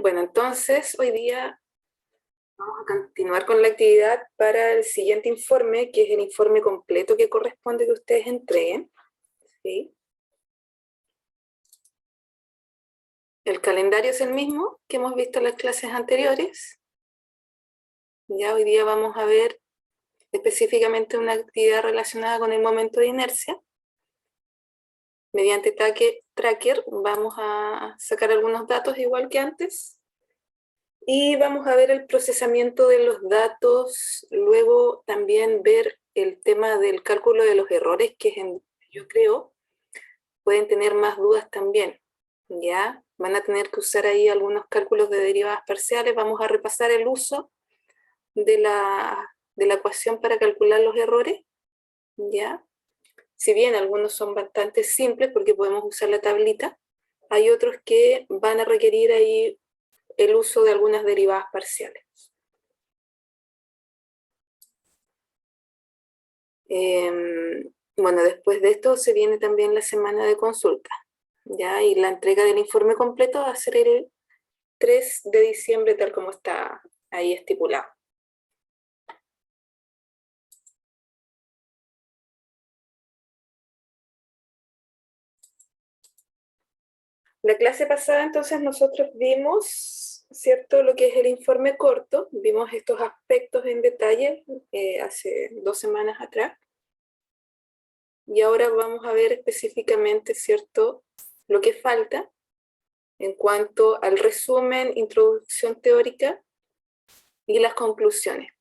Bueno, entonces hoy día vamos a continuar con la actividad para el siguiente informe, que es el informe completo que corresponde que ustedes entreguen. ¿Sí? El calendario es el mismo que hemos visto en las clases anteriores. Ya hoy día vamos a ver específicamente una actividad relacionada con el momento de inercia. Mediante tracker vamos a sacar algunos datos igual que antes. Y vamos a ver el procesamiento de los datos, luego también ver el tema del cálculo de los errores, que es yo creo, pueden tener más dudas también, ¿ya? Van a tener que usar ahí algunos cálculos de derivadas parciales, vamos a repasar el uso de la ecuación para calcular los errores, ¿ya? Si bien algunos son bastante simples porque podemos usar la tablita, hay otros que van a requerir ahí el uso de algunas derivadas parciales. Bueno, después de esto se viene también la semana de consulta, ¿ya? Y la entrega del informe completo va a ser el 3 de diciembre, tal como está ahí estipulado. La clase pasada entonces nosotros vimos, ¿cierto?, lo que es el informe corto, vimos estos aspectos en detalle hace 2 semanas atrás, y ahora vamos a ver específicamente, ¿cierto?, lo que falta en cuanto al resumen, introducción teórica y las conclusiones.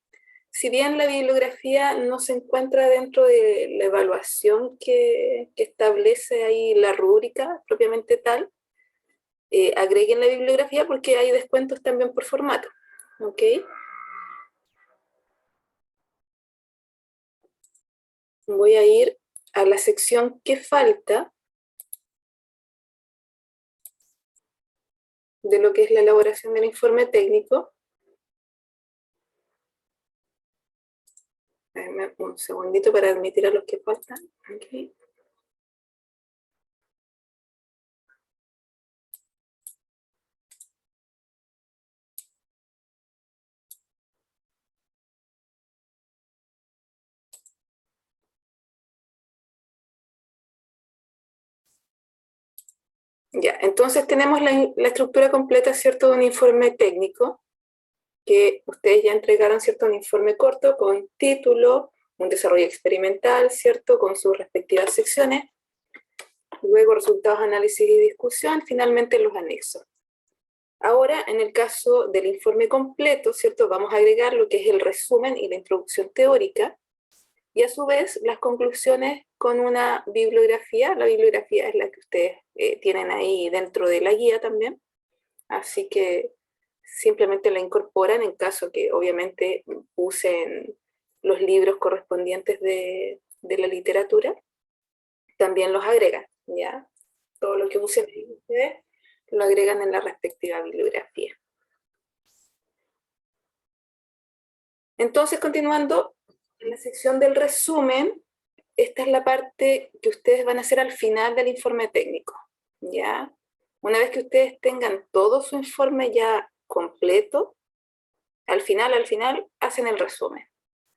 Si bien la bibliografía no se encuentra dentro de la evaluación que establece ahí la rúbrica propiamente tal, agreguen la bibliografía porque hay descuentos también por formato. ¿Ok? Voy a ir a la sección que falta de lo que es la elaboración del informe técnico. Un segundito para admitir a los que faltan. Okay. Ya, entonces tenemos la estructura completa, ¿cierto?, de un informe técnico, que ustedes ya entregaron, ¿cierto?, un informe corto con título, un desarrollo experimental, ¿cierto?, con sus respectivas secciones, luego resultados, análisis y discusión, finalmente los anexos. Ahora, en el caso del informe completo, ¿cierto?, vamos a agregar lo que es el resumen y la introducción teórica, y a su vez las conclusiones con una bibliografía. La bibliografía es la que ustedes tienen ahí dentro de la guía también, así que simplemente la incorporan en caso que obviamente usen los libros correspondientes de la literatura, también los agregan, ¿ya? Todo lo que usen ustedes lo agregan en la respectiva bibliografía. Entonces, continuando, en la sección del resumen, esta es la parte que ustedes van a hacer al final del informe técnico, ¿ya? Una vez que ustedes tengan todo su informe ya completo, al final, hacen el resumen,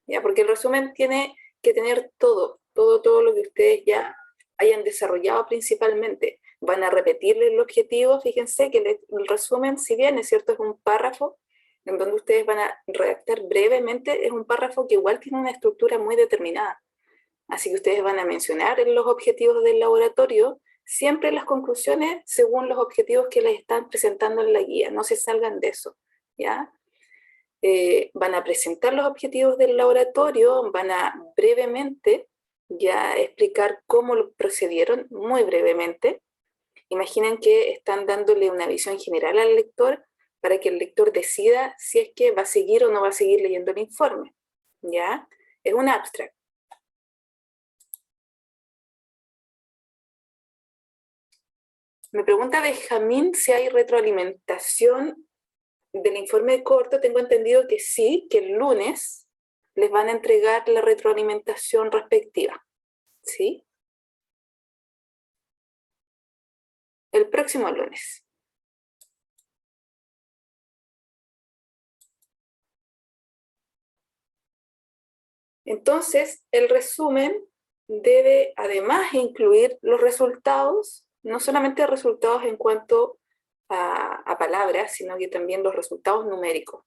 ¿ya? Porque el resumen tiene que tener todo lo que ustedes ya hayan desarrollado principalmente. Van a repetirle el objetivo, fíjense que el resumen, si bien es cierto, es un párrafo, en donde ustedes van a redactar brevemente, es un párrafo que igual tiene una estructura muy determinada. Así que ustedes van a mencionar en los objetivos del laboratorio siempre las conclusiones según los objetivos que les están presentando en la guía, no se salgan de eso, ¿ya? Van a presentar los objetivos del laboratorio, van a brevemente ya explicar cómo lo procedieron, muy brevemente. Imaginen que están dándole una visión general al lector para que el lector decida si es que va a seguir o no va a seguir leyendo el informe, ¿ya? Es un abstract. Me pregunta Benjamín si hay retroalimentación del informe corto. Tengo entendido que sí, que el lunes les van a entregar la retroalimentación respectiva, ¿sí? El próximo lunes. Entonces, el resumen debe además incluir los resultados, no solamente resultados en cuanto a palabras, sino que también los resultados numéricos.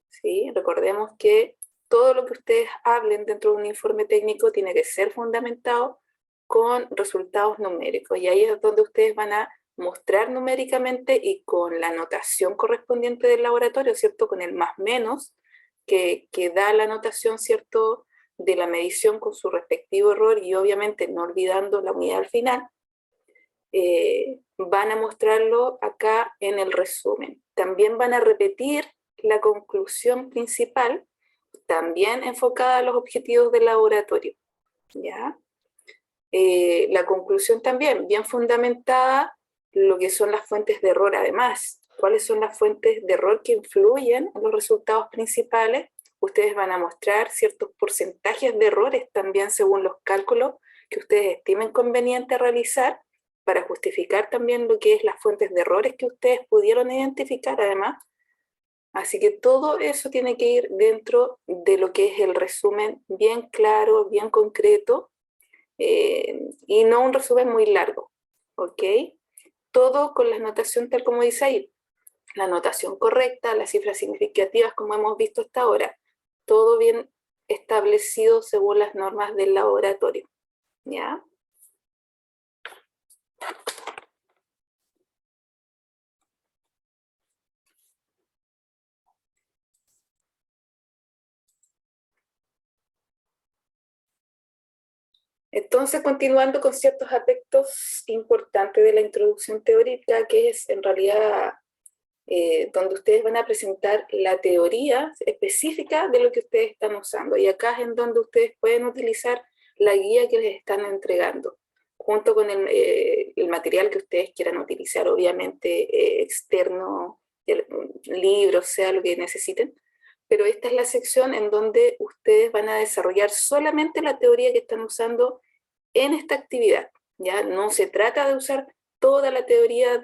¿Sí? Recordemos que todo lo que ustedes hablen dentro de un informe técnico tiene que ser fundamentado con resultados numéricos, y ahí es donde ustedes van a mostrar numéricamente y con la notación correspondiente del laboratorio, ¿cierto? Con el más menos que da la notación, ¿cierto?, de la medición con su respectivo error, y obviamente no olvidando la unidad al final, van a mostrarlo acá en el resumen. También van a repetir la conclusión principal, también enfocada a los objetivos del laboratorio, ¿ya? La conclusión también, bien fundamentada, lo que son las fuentes de error además. ¿Cuáles son las fuentes de error que influyen en los resultados principales? Ustedes van a mostrar ciertos porcentajes de errores también según los cálculos que ustedes estimen conveniente realizar para justificar también lo que es las fuentes de errores que ustedes pudieron identificar además. Así que todo eso tiene que ir dentro de lo que es el resumen bien claro, bien concreto, y no un resumen muy largo, ¿ok? Todo con la notación tal como dice ahí, la notación correcta, las cifras significativas como hemos visto hasta ahora, todo bien establecido según las normas del laboratorio, ¿ya? Entonces, continuando con ciertos aspectos importantes de la introducción teórica, que es en realidad donde ustedes van a presentar la teoría específica de lo que ustedes están usando. Y acá es en donde ustedes pueden utilizar la guía que les están entregando, junto con el material que ustedes quieran utilizar, obviamente externo, libros, sea lo que necesiten. Pero esta es la sección en donde ustedes van a desarrollar solamente la teoría que están usando en esta actividad. ¿Ya? No se trata de usar toda la teoría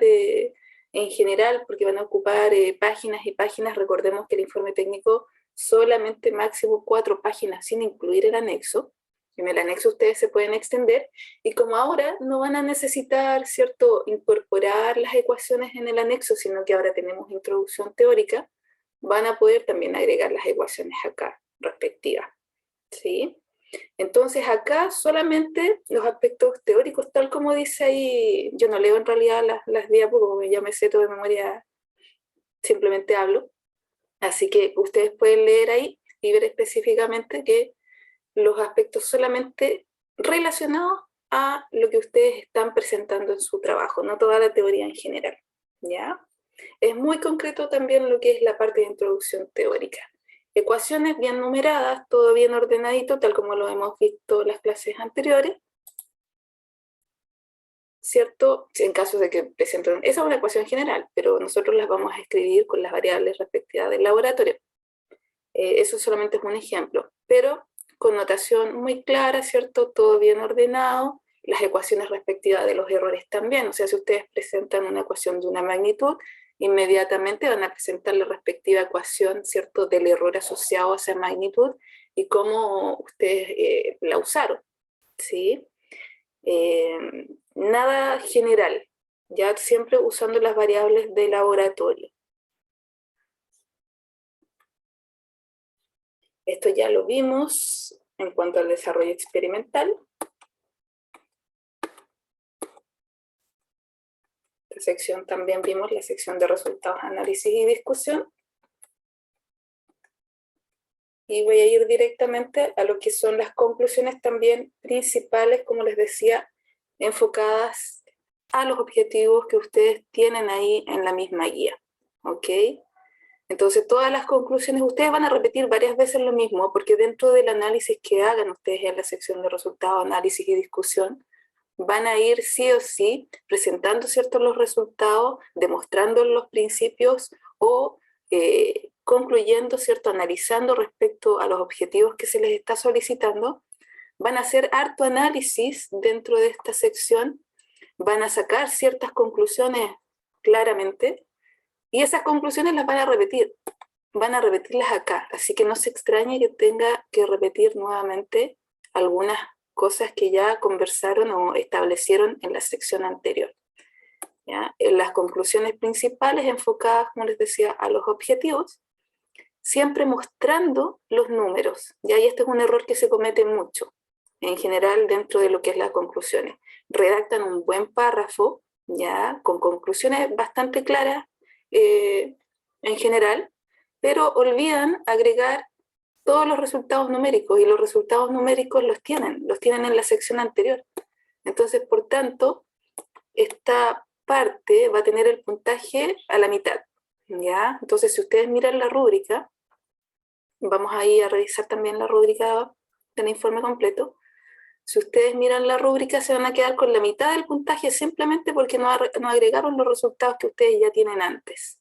en general, porque van a ocupar páginas y páginas. Recordemos que el informe técnico solamente máximo 4 páginas sin incluir el anexo. En el anexo ustedes se pueden extender, y como ahora no van a necesitar, ¿cierto?, incorporar las ecuaciones en el anexo, sino que ahora tenemos introducción teórica, van a poder también agregar las ecuaciones acá respectivas, ¿sí? Entonces acá solamente los aspectos teóricos, tal como dice ahí, yo no leo en realidad las diapos, porque ya me sé todo de memoria, simplemente hablo, así que ustedes pueden leer ahí y ver específicamente que los aspectos solamente relacionados a lo que ustedes están presentando en su trabajo, no toda la teoría en general, ¿ya? Es muy concreto también lo que es la parte de introducción teórica. Ecuaciones bien numeradas, todo bien ordenadito, tal como lo hemos visto en las clases anteriores, ¿cierto? En caso de que presenten, esa es una ecuación general, pero nosotros las vamos a escribir con las variables respectivas del laboratorio. Eso solamente es un ejemplo, pero con notación muy clara, ¿cierto? Todo bien ordenado, las ecuaciones respectivas de los errores también. O sea, si ustedes presentan una ecuación de una magnitud, inmediatamente van a presentar la respectiva ecuación, ¿cierto?, del error asociado a esa magnitud y cómo ustedes la usaron, ¿sí? Nada general, ya siempre usando las variables de laboratorio. Esto ya lo vimos en cuanto al desarrollo experimental. Esta sección también vimos la sección de resultados, análisis y discusión. Y voy a ir directamente a lo que son las conclusiones también principales, como les decía, enfocadas a los objetivos que ustedes tienen ahí en la misma guía, ¿ok? Entonces, todas las conclusiones, ustedes van a repetir varias veces lo mismo, porque dentro del análisis que hagan ustedes en la sección de resultados, análisis y discusión, van a ir sí o sí presentando ciertos los resultados, demostrando los principios o concluyendo, ¿cierto?, analizando respecto a los objetivos que se les está solicitando. Van a hacer harto análisis dentro de esta sección, van a sacar ciertas conclusiones claramente, y esas conclusiones las van a repetir van a repetirlas acá, así que no se extrañe que tenga que repetir nuevamente algunas cosas que ya conversaron o establecieron en la sección anterior. ¿Ya? En las conclusiones principales enfocadas, como les decía, a los objetivos, siempre mostrando los números. ¿Ya? Y este es un error que se comete mucho, en general, dentro de lo que es las conclusiones. Redactan un buen párrafo, ¿ya? Con conclusiones bastante claras en general, pero olvidan agregar todos los resultados numéricos, y los resultados numéricos los tienen en la sección anterior. Entonces, por tanto, esta parte va a tener el puntaje a la mitad, ¿ya? Entonces, si ustedes miran la rúbrica, vamos ahí a revisar también la rúbrica del informe completo. Si ustedes miran la rúbrica, se van a quedar con la mitad del puntaje simplemente porque no agregaron los resultados que ustedes ya tienen antes,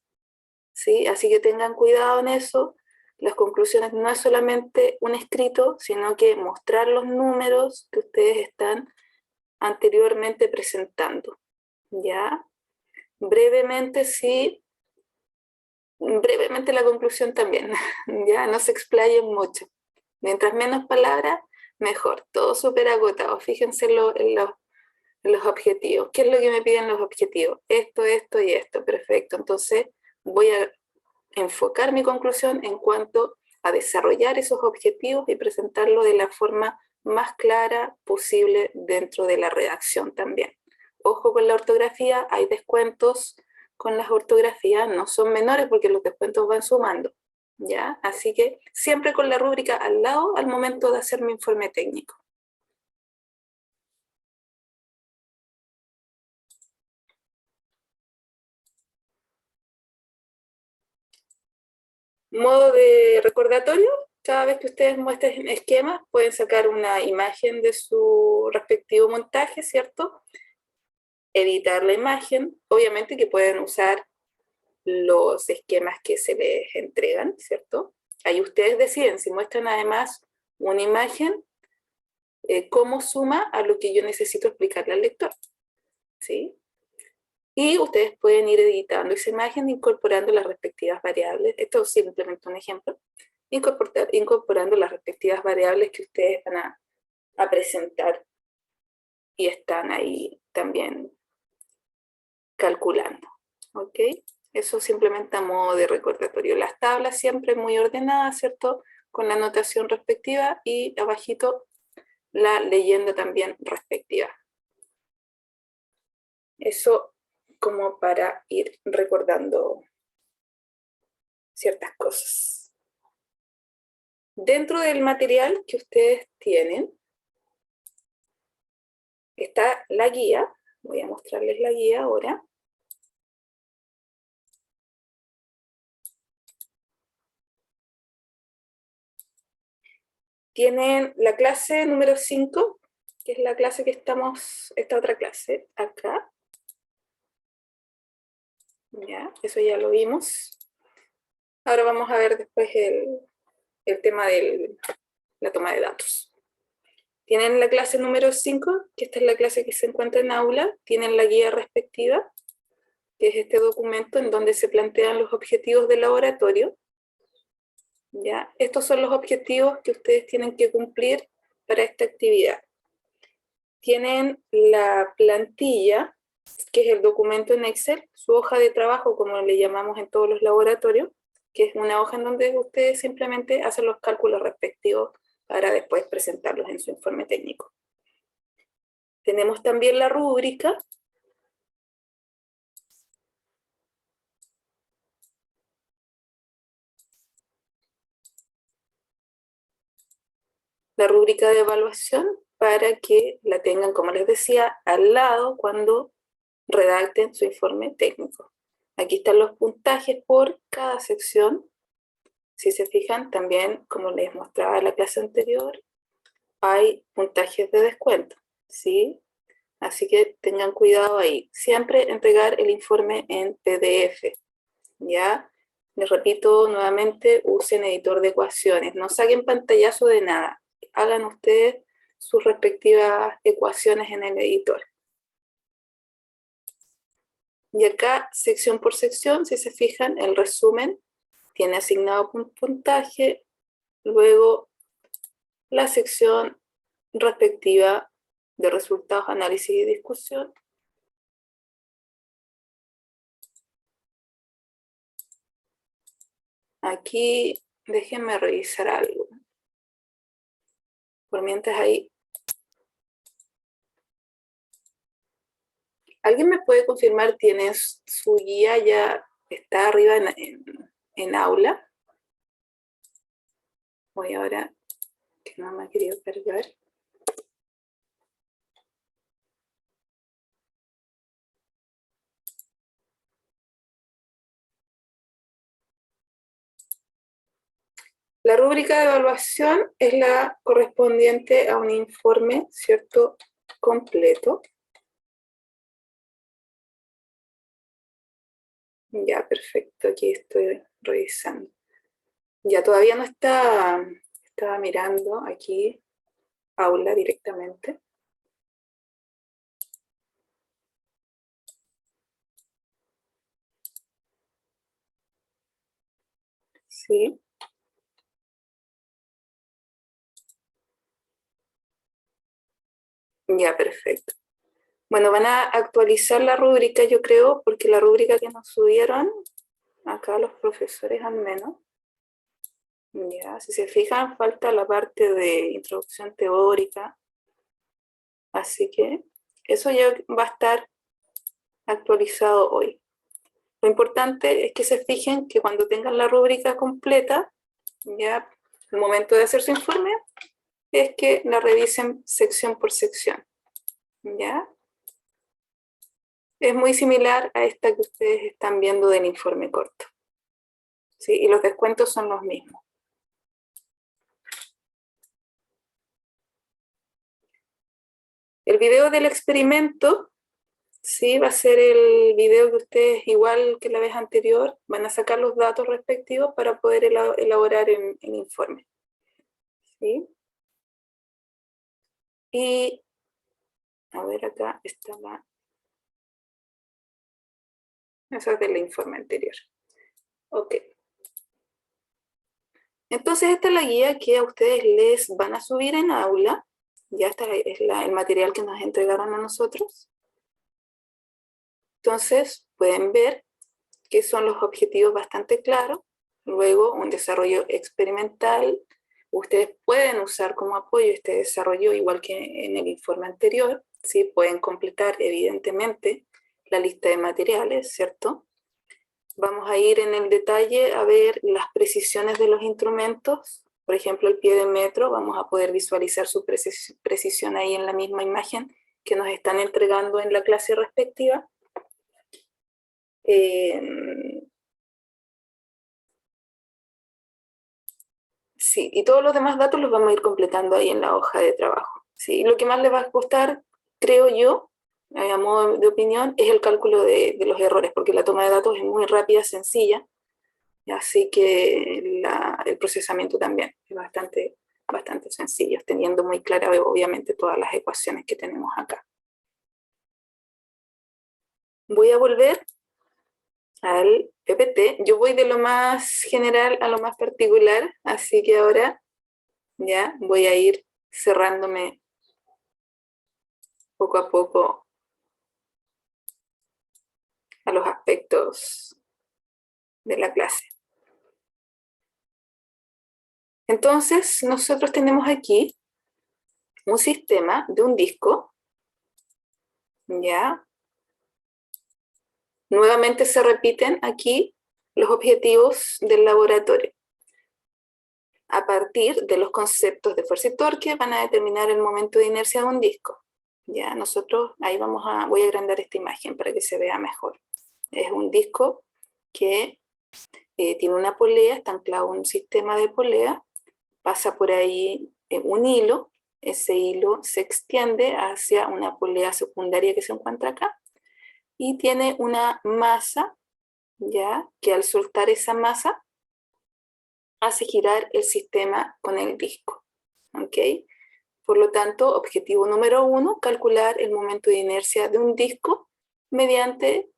¿sí? Así que tengan cuidado en eso. Las conclusiones no es solamente un escrito, sino que mostrar los números que ustedes están anteriormente presentando, ¿ya? Brevemente, sí, brevemente la conclusión también, ya no se explayen mucho. Mientras menos palabras, mejor, todo súper agotado. Fíjense en los objetivos. ¿Qué es lo que me piden los objetivos? Esto y esto, perfecto. Entonces voy a enfocar mi conclusión en cuanto a desarrollar esos objetivos y presentarlo de la forma más clara posible dentro de la redacción también. Ojo con la ortografía, hay descuentos con las ortografías, no son menores porque los descuentos van sumando, ¿ya? Así que siempre con la rúbrica al lado al momento de hacer mi informe técnico. Modo de recordatorio, cada vez que ustedes muestren esquemas, pueden sacar una imagen de su respectivo montaje, ¿cierto? Editar la imagen, obviamente que pueden usar los esquemas que se les entregan, ¿cierto? Ahí ustedes deciden si muestran además una imagen, cómo suma a lo que yo necesito explicarle al lector, ¿sí? Y ustedes pueden ir editando esa imagen, incorporando las respectivas variables. Esto es simplemente un ejemplo. Incorporando las respectivas variables que ustedes van a presentar y están ahí también calculando. ¿Ok? Eso simplemente a modo de recordatorio. Las tablas siempre muy ordenadas, ¿cierto? Con la anotación respectiva y abajito la leyenda también respectiva. Eso como para ir recordando ciertas cosas. Dentro del material que ustedes tienen está la guía. Voy a mostrarles la guía ahora. Tienen la clase número 5, que es la clase que estamos, esta otra clase, acá. Ya, eso ya lo vimos. Ahora vamos a ver después el tema de la toma de datos. Tienen la clase número 5, que esta es la clase que se encuentra en aula. Tienen la guía respectiva, que es este documento en donde se plantean los objetivos del laboratorio. ¿Ya? Estos son los objetivos que ustedes tienen que cumplir para esta actividad. Tienen la plantilla, que es el documento en Excel, su hoja de trabajo, como le llamamos en todos los laboratorios, que es una hoja en donde ustedes simplemente hacen los cálculos respectivos para después presentarlos en su informe técnico. Tenemos también la rúbrica. La rúbrica de evaluación para que la tengan, como les decía, al lado cuando redacten su informe técnico. Aquí están los puntajes por cada sección. Si se fijan, también, como les mostraba en la clase anterior, hay puntajes de descuento, ¿sí? Así que tengan cuidado ahí. Siempre entregar el informe en PDF, ¿ya? Les repito nuevamente, usen editor de ecuaciones. No saquen pantallazo de nada. Hagan ustedes sus respectivas ecuaciones en el editor. Y acá, sección por sección, si se fijan, el resumen tiene asignado un puntaje, luego la sección respectiva de resultados, análisis y discusión. Aquí déjenme revisar algo. Por mientras ahí. ¿Alguien me puede confirmar, tiene su guía ya está arriba en aula? Voy ahora, que no me ha querido cargar. La rúbrica de evaluación es la correspondiente a un informe, ¿cierto?, completo. Ya, perfecto, aquí estoy revisando. Ya, todavía no está, estaba mirando aquí, aula directamente. Sí. Ya, perfecto. Bueno, van a actualizar la rúbrica, yo creo, porque la rúbrica que nos subieron, acá los profesores al menos, ya, si se fijan, falta la parte de introducción teórica, así que eso ya va a estar actualizado hoy. Lo importante es que se fijen que cuando tengan la rúbrica completa, ya al momento de hacer su informe, es que la revisen sección por sección, ¿ya? Es muy similar a esta que ustedes están viendo del informe corto, ¿sí? Y los descuentos son los mismos. El video del experimento, sí, va a ser el video que ustedes, igual que la vez anterior, van a sacar los datos respectivos para poder elaborar el informe, ¿sí? Y, a ver, acá está la... Esa es del informe anterior. Ok. Entonces, esta es la guía que a ustedes les van a subir en aula. Ya está, es el material que nos entregaron a nosotros. Entonces, pueden ver que son los objetivos bastante claros. Luego, un desarrollo experimental. Ustedes pueden usar como apoyo este desarrollo, igual que en el informe anterior. ¿Sí? Pueden completar, evidentemente, la lista de materiales, ¿cierto? Vamos a ir en el detalle a ver las precisiones de los instrumentos. Por ejemplo, el pie de metro, vamos a poder visualizar su precisión ahí en la misma imagen que nos están entregando en la clase respectiva. Sí, y todos los demás datos los vamos a ir completando ahí en la hoja de trabajo. ¿Sí? Lo que más les va a costar, creo yo, a modo de opinión, es el cálculo de los errores, porque la toma de datos es muy rápida, sencilla, así que el procesamiento también es bastante sencillo, teniendo muy clara, obviamente, todas las ecuaciones que tenemos acá. Voy a volver al PPT. Yo voy de lo más general a lo más particular, así que ahora ya voy a ir cerrándome poco a poco a los aspectos de la clase. Entonces, nosotros tenemos aquí un sistema de un disco, ¿ya? Nuevamente se repiten aquí los objetivos del laboratorio. A partir de los conceptos de fuerza y torque van a determinar el momento de inercia de un disco. Ya, nosotros ahí voy a agrandar esta imagen para que se vea mejor. Es un disco que tiene una polea, está anclado en un sistema de polea, pasa por ahí un hilo, ese hilo se extiende hacia una polea secundaria que se encuentra acá, y tiene una masa, ya, que al soltar esa masa, hace girar el sistema con el disco, ¿ok? Por lo tanto, objetivo número 1, calcular el momento de inercia de un disco mediante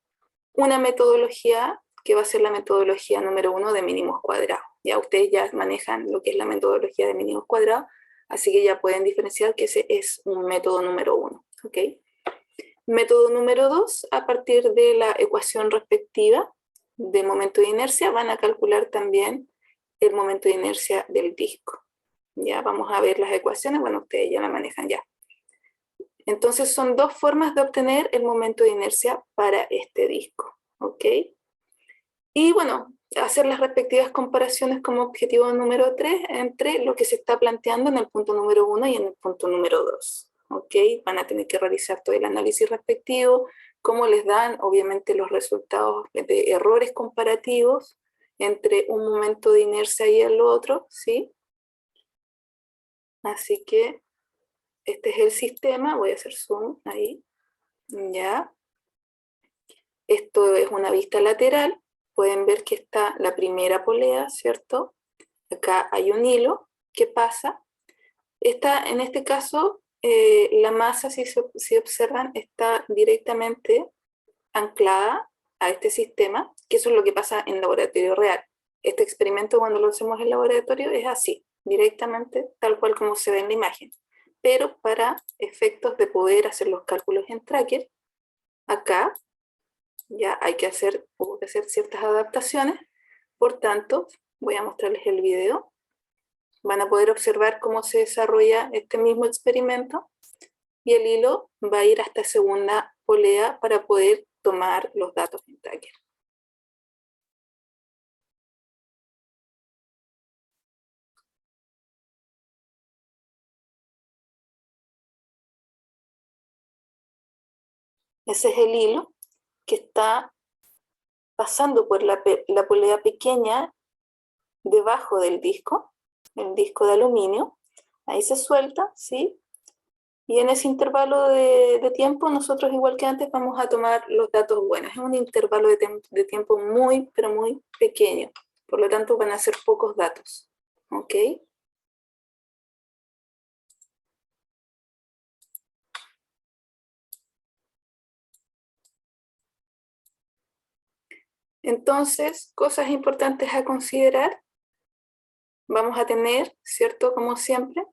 una metodología que va a ser la metodología número 1 de mínimos cuadrados. Ya ustedes ya manejan lo que es la metodología de mínimos cuadrados, así que ya pueden diferenciar que ese es un método número 1. ¿Ok? Método número 2, a partir de la ecuación respectiva de momento de inercia, van a calcular también el momento de inercia del disco. Ya vamos a ver las ecuaciones, bueno, ustedes ya la manejan ya. Entonces son dos formas de obtener el momento de inercia para este disco. ¿Ok? Y bueno, hacer las respectivas comparaciones como objetivo número 3 entre lo que se está planteando en el punto número 1 y en el punto número 2. ¿Ok? Van a tener que realizar todo el análisis respectivo, cómo les dan obviamente los resultados de errores comparativos entre un momento de inercia y el otro, ¿sí? Así que este es el sistema, voy a hacer zoom ahí, ya. Esto es una vista lateral, pueden ver que está la primera polea, ¿cierto? Acá hay un hilo que pasa. En este caso, la masa, si observan, está directamente anclada a este sistema, que eso es lo que pasa en laboratorio real. Este experimento cuando lo hacemos en laboratorio es así, directamente, tal cual como se ve en la imagen. Pero para efectos de poder hacer los cálculos en Tracker, acá ya hubo que hacer ciertas adaptaciones. Por tanto, voy a mostrarles el video. Van a poder observar cómo se desarrolla este mismo experimento y el hilo va a ir hasta segunda polea para poder tomar los datos en Tracker. Ese es el hilo que está pasando por la polea pequeña debajo del disco, el disco de aluminio. Ahí se suelta, ¿sí? Y en ese intervalo de tiempo, nosotros, igual que antes, vamos a tomar los datos buenos. Es un intervalo de tiempo muy, pero muy pequeño. Por lo tanto, van a ser pocos datos. ¿Ok? Entonces, cosas importantes a considerar. Vamos a tener, ¿cierto? Como siempre,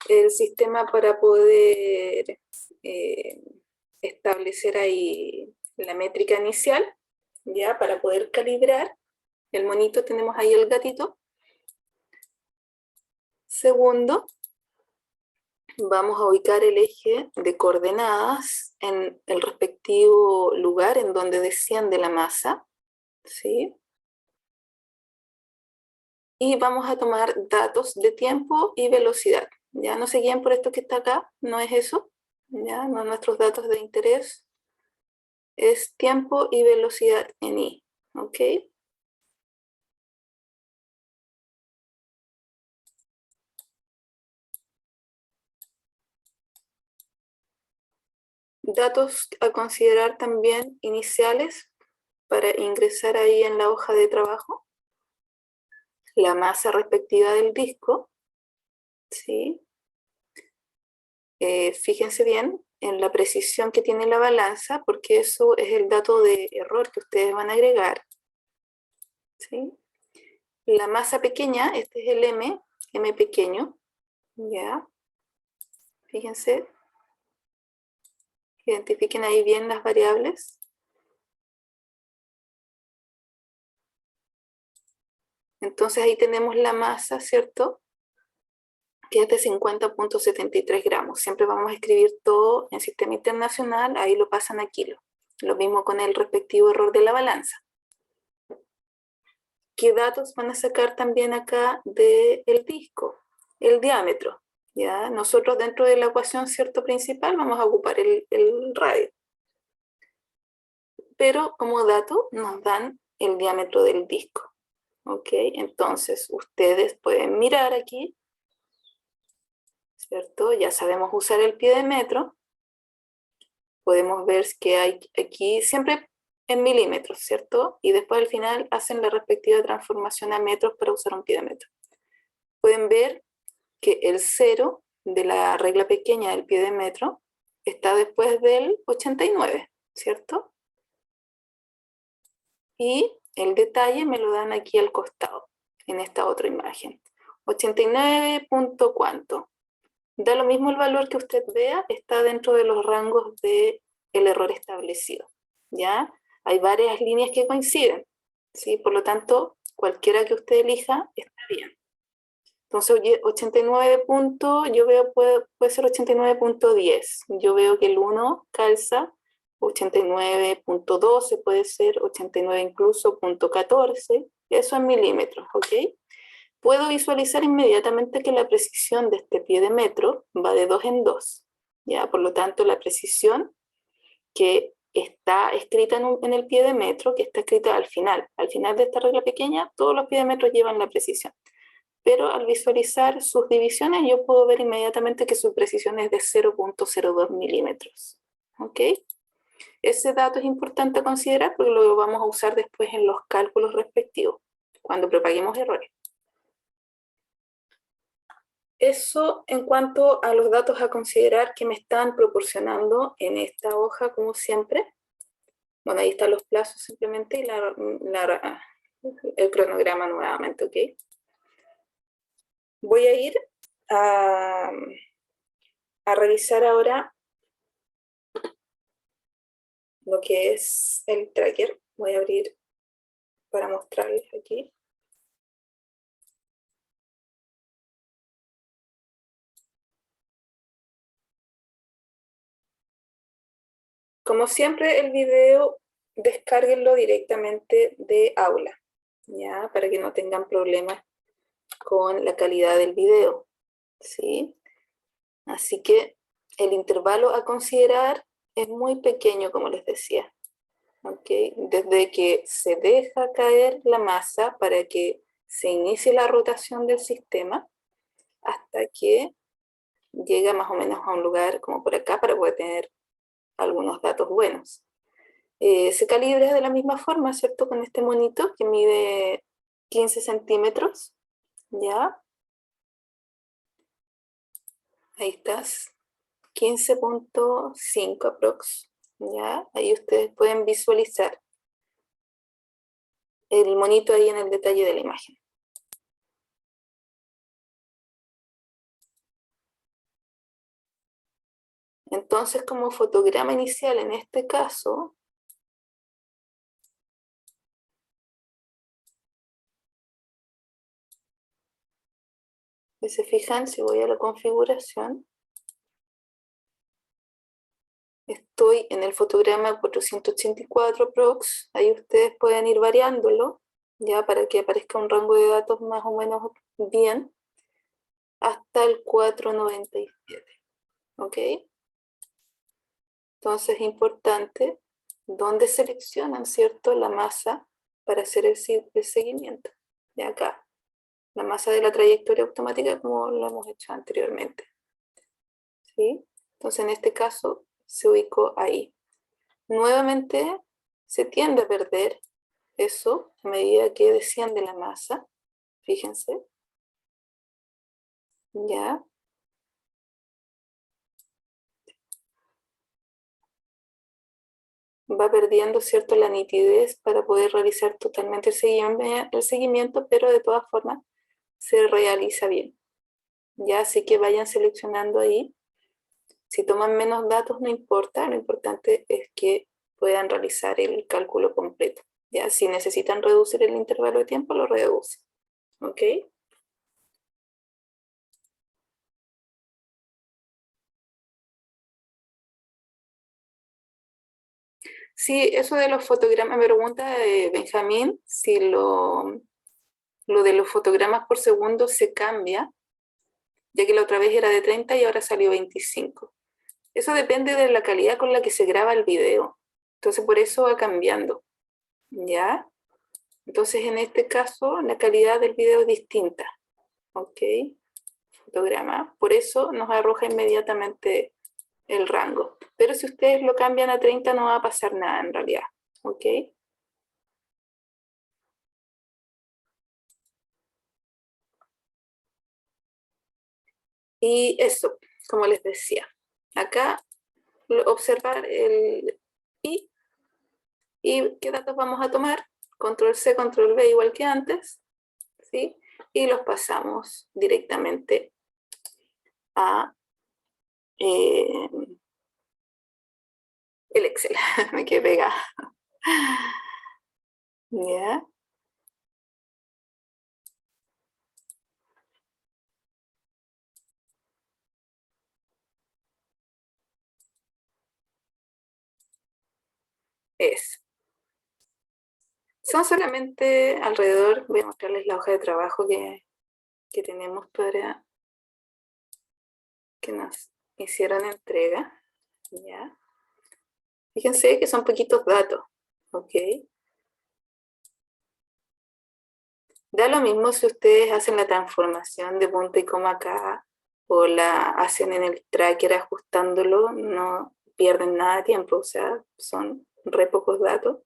el sistema para poder establecer ahí la métrica inicial, ya, para poder calibrar. El monito, tenemos ahí el gatito. Segundo, vamos a ubicar el eje de coordenadas en el respectivo lugar en donde desciende la masa, ¿sí? Y vamos a tomar datos de tiempo y velocidad. Ya no se guíen por esto que está acá, no es eso, ya no, nuestros datos de interés es tiempo y velocidad en I, ¿ok? Datos a considerar también iniciales para ingresar ahí en la hoja de trabajo. La masa respectiva del disco, ¿sí? Fíjense bien en la precisión que tiene la balanza, porque eso es el dato de error que ustedes van a agregar, ¿sí? La masa pequeña, este es el M pequeño, ¿ya? Fíjense, identifiquen ahí bien las variables. Entonces ahí tenemos la masa, ¿cierto? Que es de 50.73 gramos. Siempre vamos a escribir todo en sistema internacional, ahí lo pasan a kilo. Lo mismo con el respectivo error de la balanza. ¿Qué datos van a sacar también acá del disco? El diámetro. ¿Ya? Nosotros dentro de la ecuación, ¿cierto?, principal vamos a ocupar el radio. Pero como dato nos dan el diámetro del disco. ¿Ok? Entonces ustedes pueden mirar aquí, ¿cierto? Ya sabemos usar el pie de metro. Podemos ver que hay aquí siempre en milímetros, ¿cierto? Y después al final hacen la respectiva transformación a metros para usar un pie de metro. Pueden ver que el 0 de la regla pequeña del pie de metro está después del 89, ¿cierto? y el detalle me lo dan aquí al costado, en esta otra imagen. 89 punto cuánto. Da lo mismo el valor que usted vea, está dentro de los rangos del error establecido, ¿ya? Hay varias líneas que coinciden, ¿sí? Por lo tanto, cualquiera que usted elija está bien. Entonces, 89 puntos, yo veo puede ser 89.10. Yo veo que el 1 calza 89.12, puede ser 89 incluso, punto 14. Eso en milímetros, ¿ok? Puedo visualizar inmediatamente que la precisión de este pie de metro va de 2 en 2. ¿Ya? Por lo tanto, la precisión que está escrita en el pie de metro, que está escrita al final de esta regla pequeña, todos los pies de metro llevan la precisión. Pero al visualizar sus divisiones, yo puedo ver inmediatamente que su precisión es de 0.02 milímetros. ¿Ok? Ese dato es importante a considerar porque lo vamos a usar después en los cálculos respectivos, cuando propaguemos errores. Eso en cuanto a los datos a considerar que me están proporcionando en esta hoja, como siempre. Bueno, ahí están los plazos simplemente y el cronograma nuevamente, ¿ok? Voy a ir a revisar ahora lo que es el tracker. Voy a abrir para mostrarles aquí. Como siempre, el video descárguenlo directamente de Aula, ¿ya? Para que no tengan problemas con la calidad del video, ¿sí? Así que el intervalo a considerar es muy pequeño, como les decía, ¿ok? Desde que se deja caer la masa para que se inicie la rotación del sistema hasta que llega más o menos a un lugar como por acá para poder tener algunos datos buenos. Se calibra de la misma forma, ¿cierto? Con este monito que mide 15 centímetros, ¿ya? Ahí estás, 15.5 aprox, ¿ya? Ahí ustedes pueden visualizar el monito ahí en el detalle de la imagen. Entonces, como fotograma inicial en este caso, si se fijan, si voy a la configuración, estoy en el fotograma 484 prox, ahí ustedes pueden ir variándolo, ya para que aparezca un rango de datos más o menos bien, hasta el 497, ¿ok? Entonces es importante dónde seleccionan, ¿cierto?, la masa para hacer el seguimiento. De acá, la masa de la trayectoria automática como lo hemos hecho anteriormente, ¿sí? Entonces en este caso se ubicó ahí. Nuevamente se tiende a perder eso a medida que desciende la masa, fíjense, ya. Va perdiendo, ¿cierto?, la nitidez para poder realizar totalmente el seguimiento, pero de todas formas se realiza bien. Ya, así que vayan seleccionando ahí. Si toman menos datos no importa, lo importante es que puedan realizar el cálculo completo. Ya, si necesitan reducir el intervalo de tiempo, lo reducen. ¿Ok? Sí, eso de los fotogramas, me pregunta Benjamín, si lo de los fotogramas por segundo se cambia, ya que la otra vez era de 30 y ahora salió 25. Eso depende de la calidad con la que se graba el video. Entonces por eso va cambiando, ¿ya? Entonces en este caso la calidad del video es distinta, ¿ok? Fotograma, por eso nos arroja inmediatamente el rango. Pero si ustedes lo cambian a 30 no va a pasar nada en realidad, ¿ok? Y eso, como les decía, acá observar el y qué datos vamos a tomar. control C, control V igual que antes, ¿sí? Y los pasamos directamente a el Excel. Me quedé pegada. ¿Ya? Es. Son solamente alrededor, voy a mostrarles la hoja de trabajo que tenemos para que nos hicieron entrega. ¿Ya? Fíjense que son poquitos datos, ¿ok? Da lo mismo si ustedes hacen la transformación de punto y coma acá o la hacen en el tracker ajustándolo, no pierden nada de tiempo, o sea, son re pocos datos.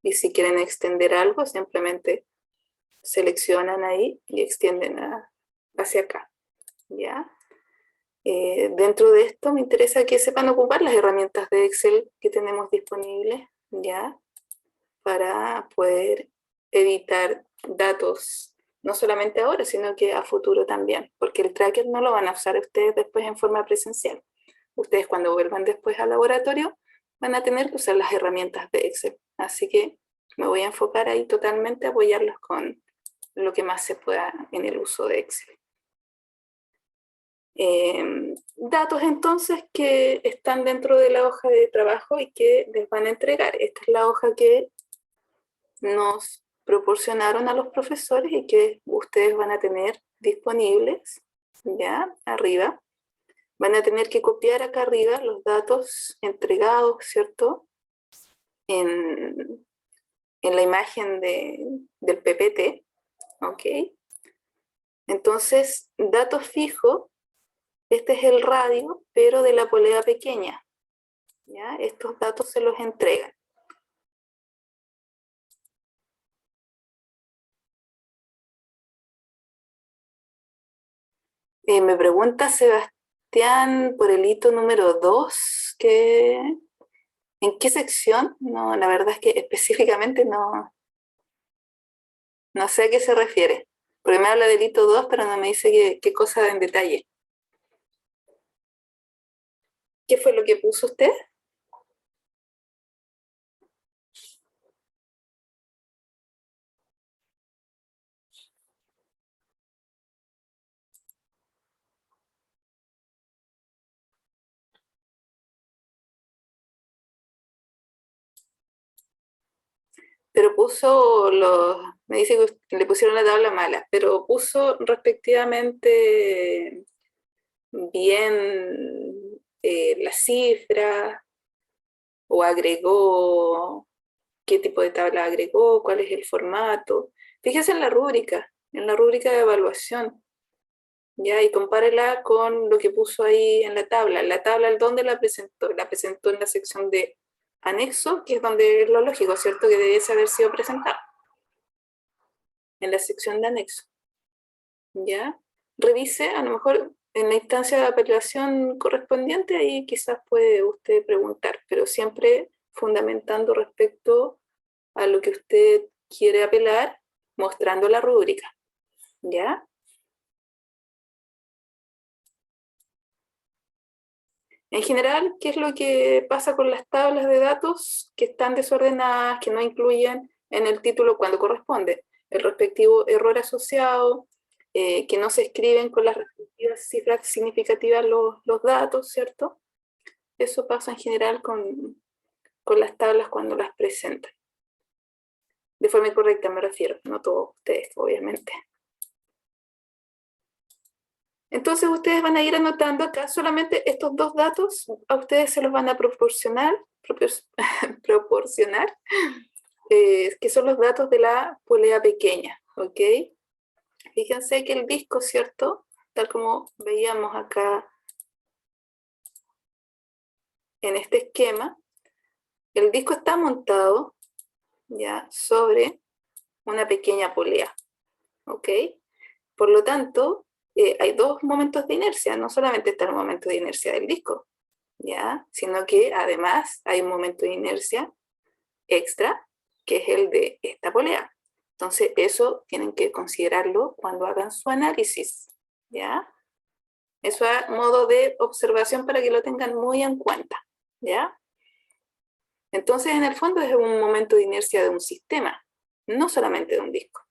Y si quieren extender algo, simplemente seleccionan ahí y extienden hacia acá, ¿ya? Dentro de esto me interesa que sepan ocupar las herramientas de Excel que tenemos disponibles, ¿ya? Para poder editar datos, no solamente ahora, sino que a futuro también, porque el tracker no lo van a usar ustedes después en forma presencial. Ustedes cuando vuelvan después al laboratorio van a tener que usar las herramientas de Excel. Así que me voy a enfocar ahí totalmente a apoyarlos con lo que más se pueda en el uso de Excel. Datos entonces que están dentro de la hoja de trabajo y que les van a entregar. Esta es la hoja que nos proporcionaron a los profesores y que ustedes van a tener disponibles, ya, arriba. Van a tener que copiar acá arriba los datos entregados, ¿cierto? En la imagen del PPT, ¿ok? Entonces, datos fijos, este es el radio, pero de la polea pequeña, ¿ya? Estos datos se los entregan. Me pregunta Sebastián por el hito número 2, ¿en qué sección? No, la verdad es que específicamente no sé a qué se refiere. Porque me habla del hito 2, pero no me dice qué cosa en detalle. ¿Qué fue lo que puso usted? Pero me dice que le pusieron la tabla mala, pero puso respectivamente bien las cifras o agregó qué tipo de tabla agregó, cuál es el formato. Fíjese en la rúbrica de evaluación, ya, y compárela con lo que puso ahí en la tabla. La tabla, ¿dónde la presentó en la sección de anexo, que es donde es lo lógico, ¿cierto? Que debiese haber sido presentado, en la sección de anexo, ¿ya? Revise, a lo mejor en la instancia de apelación correspondiente, ahí quizás puede usted preguntar, pero siempre fundamentando respecto a lo que usted quiere apelar, mostrando la rúbrica, ¿ya? En general, ¿qué es lo que pasa con las tablas de datos que están desordenadas, que no incluyen en el título cuando corresponde el respectivo error asociado, que no se escriben con las respectivas cifras significativas los datos, ¿cierto? Eso pasa en general con las tablas cuando las presentan. De forma incorrecta me refiero, no todos ustedes, obviamente. Entonces ustedes van a ir anotando acá solamente estos dos datos, a ustedes se los van a proporcionar, que son los datos de la polea pequeña, ¿ok? Fíjense que el disco, ¿cierto? Tal como veíamos acá en este esquema, el disco está montado ya sobre una pequeña polea, ¿ok? Por lo tanto, hay dos momentos de inercia, no solamente está el momento de inercia del disco, ¿ya? Sino que además hay un momento de inercia extra, que es el de esta polea. Entonces, eso tienen que considerarlo cuando hagan su análisis, ¿ya? Eso a modo de observación para que lo tengan muy en cuenta, ¿ya? Entonces, en el fondo es un momento de inercia de un sistema, no solamente de un disco.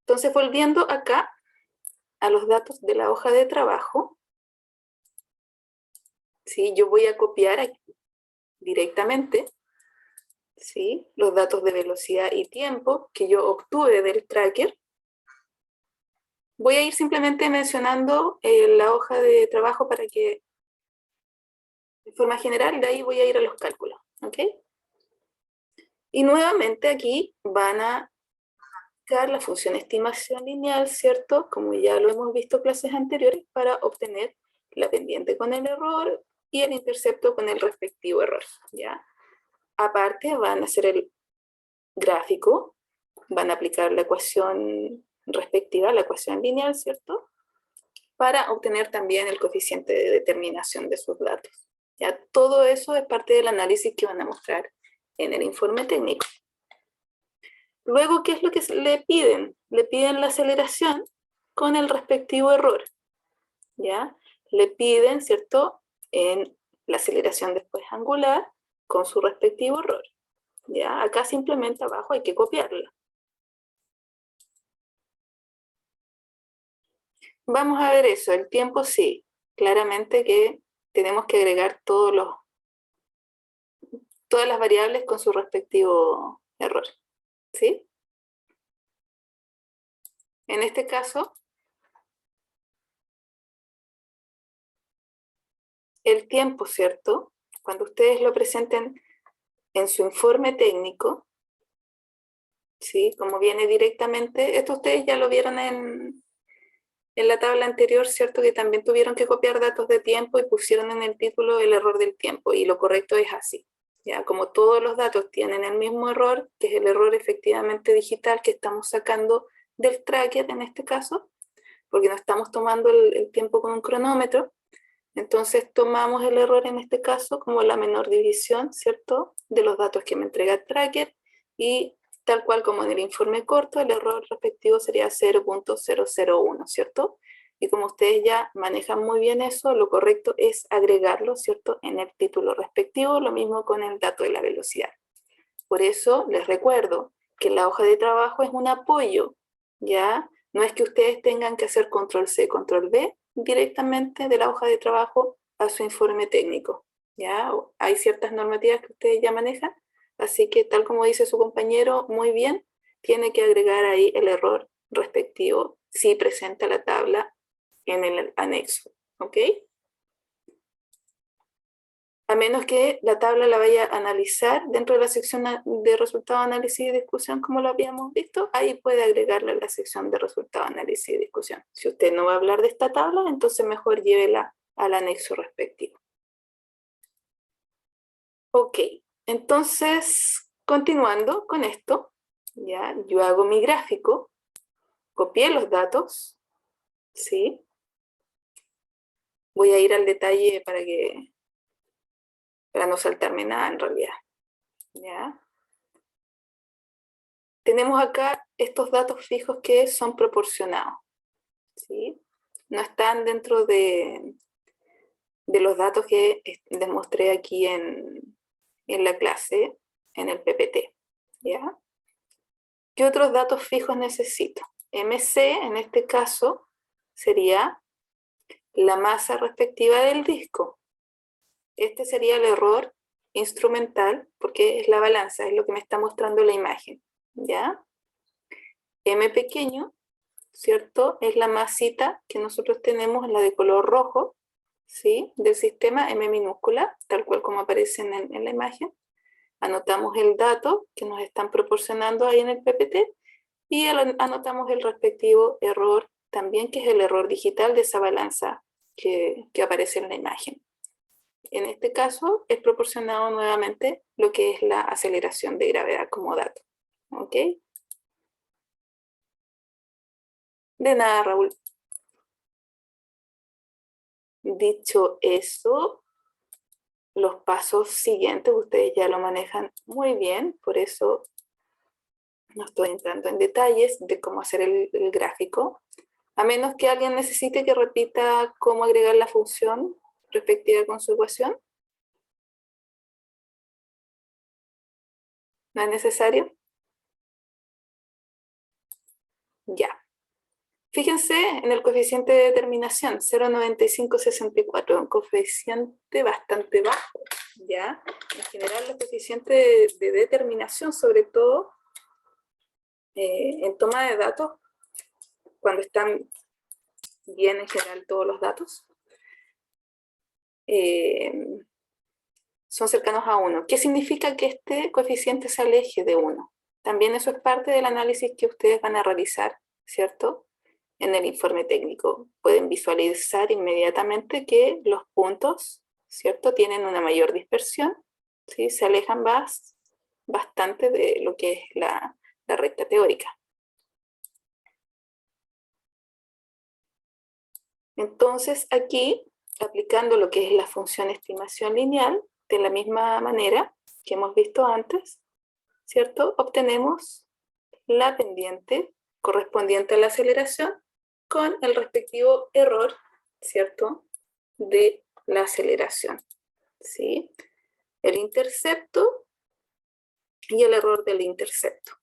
Entonces, volviendo acá a los datos de la hoja de trabajo, ¿sí? Yo voy a copiar aquí directamente, ¿sí? Los datos de velocidad y tiempo que yo obtuve del tracker. Voy a ir simplemente mencionando la hoja de trabajo para que, de forma general, de ahí voy a ir a los cálculos, ¿ok? Y nuevamente aquí van a aplicar la función estimación lineal, ¿cierto? Como ya lo hemos visto en clases anteriores, para obtener la pendiente con el error y el intercepto con el respectivo error, ¿ya? Aparte van a hacer el gráfico, van a aplicar la ecuación respectiva, la ecuación lineal, ¿cierto? Para obtener también el coeficiente de determinación de sus datos. Ya todo eso es parte del análisis que van a mostrar en el informe técnico. Luego, ¿qué es lo que le piden? Le piden la aceleración con el respectivo error. ¿Ya? Le piden, ¿cierto? En la aceleración después angular con su respectivo error. ¿Ya? Acá simplemente abajo hay que copiarla. Vamos a ver eso, el tiempo sí. Claramente que tenemos que agregar todas las variables con su respectivo error. ¿Sí? En este caso, el tiempo, ¿cierto? Cuando ustedes lo presenten en su informe técnico, ¿sí? Como viene directamente, esto ustedes ya lo vieron en la tabla anterior, ¿cierto? Que también tuvieron que copiar datos de tiempo y pusieron en el título el error del tiempo, y lo correcto es así. Ya, como todos los datos tienen el mismo error, que es el error efectivamente digital que estamos sacando del tracker en este caso, porque no estamos tomando el tiempo con un cronómetro, entonces tomamos el error en este caso como la menor división, ¿cierto? De los datos que me entrega el tracker, y tal cual como en el informe corto, el error respectivo sería 0.001, ¿cierto? Y como ustedes ya manejan muy bien eso, lo correcto es agregarlo, ¿cierto? En el título respectivo, lo mismo con el dato de la velocidad. Por eso les recuerdo que la hoja de trabajo es un apoyo, ¿ya? No es que ustedes tengan que hacer control C, control V directamente de la hoja de trabajo a su informe técnico, ¿ya? Hay ciertas normativas que ustedes ya manejan, así que tal como dice su compañero, muy bien, tiene que agregar ahí el error respectivo si presenta la tabla en el anexo, ¿ok? A menos que la tabla la vaya a analizar dentro de la sección de resultado, análisis y discusión, como lo habíamos visto, ahí puede agregarla a la sección de resultado, análisis y discusión. Si usted no va a hablar de esta tabla, entonces mejor llévela al anexo respectivo. Ok, entonces, continuando con esto, ya, yo hago mi gráfico, copié los datos, ¿sí? Voy a ir al detalle para no saltarme nada en realidad, ¿ya? Tenemos acá estos datos fijos que son proporcionados, ¿sí? No están dentro de los datos que demostré aquí en la clase, en el PPT, ¿ya? ¿Qué otros datos fijos necesito? MC, en este caso, sería la masa respectiva del disco. Este sería el error instrumental, porque es la balanza, es lo que me está mostrando la imagen, ¿ya? M pequeño, ¿cierto? Es la masita que nosotros tenemos, la de color rojo, ¿sí? Del sistema M minúscula, tal cual como aparece en la imagen. Anotamos el dato que nos están proporcionando ahí en el PPT y anotamos el respectivo error también, que es el error digital de esa balanza que aparece en la imagen. En este caso es proporcionado nuevamente lo que es la aceleración de gravedad como dato. ¿Ok? De nada, Raúl. Dicho eso, los pasos siguientes, ustedes ya lo manejan muy bien, por eso no estoy entrando en detalles de cómo hacer el gráfico, a menos que alguien necesite que repita cómo agregar la función respectiva con su ecuación. ¿No es necesario? Ya. Fíjense en el coeficiente de determinación, 0,9564, un coeficiente bastante bajo, ¿ya? En general, los coeficientes de determinación, sobre todo en toma de datos, cuando están bien en general todos los datos, son cercanos a 1. ¿Qué significa que este coeficiente se aleje de 1? También eso es parte del análisis que ustedes van a realizar, ¿cierto? En el informe técnico. Pueden visualizar inmediatamente que los puntos, ¿cierto?, tienen una mayor dispersión, ¿sí? Se alejan bastante de lo que es la recta teórica. Entonces, aquí, aplicando lo que es la función estimación lineal, de la misma manera que hemos visto antes, ¿cierto?, obtenemos la pendiente correspondiente a la aceleración con el respectivo error, ¿cierto?, de la aceleración, ¿sí? El intercepto y el error del intercepto,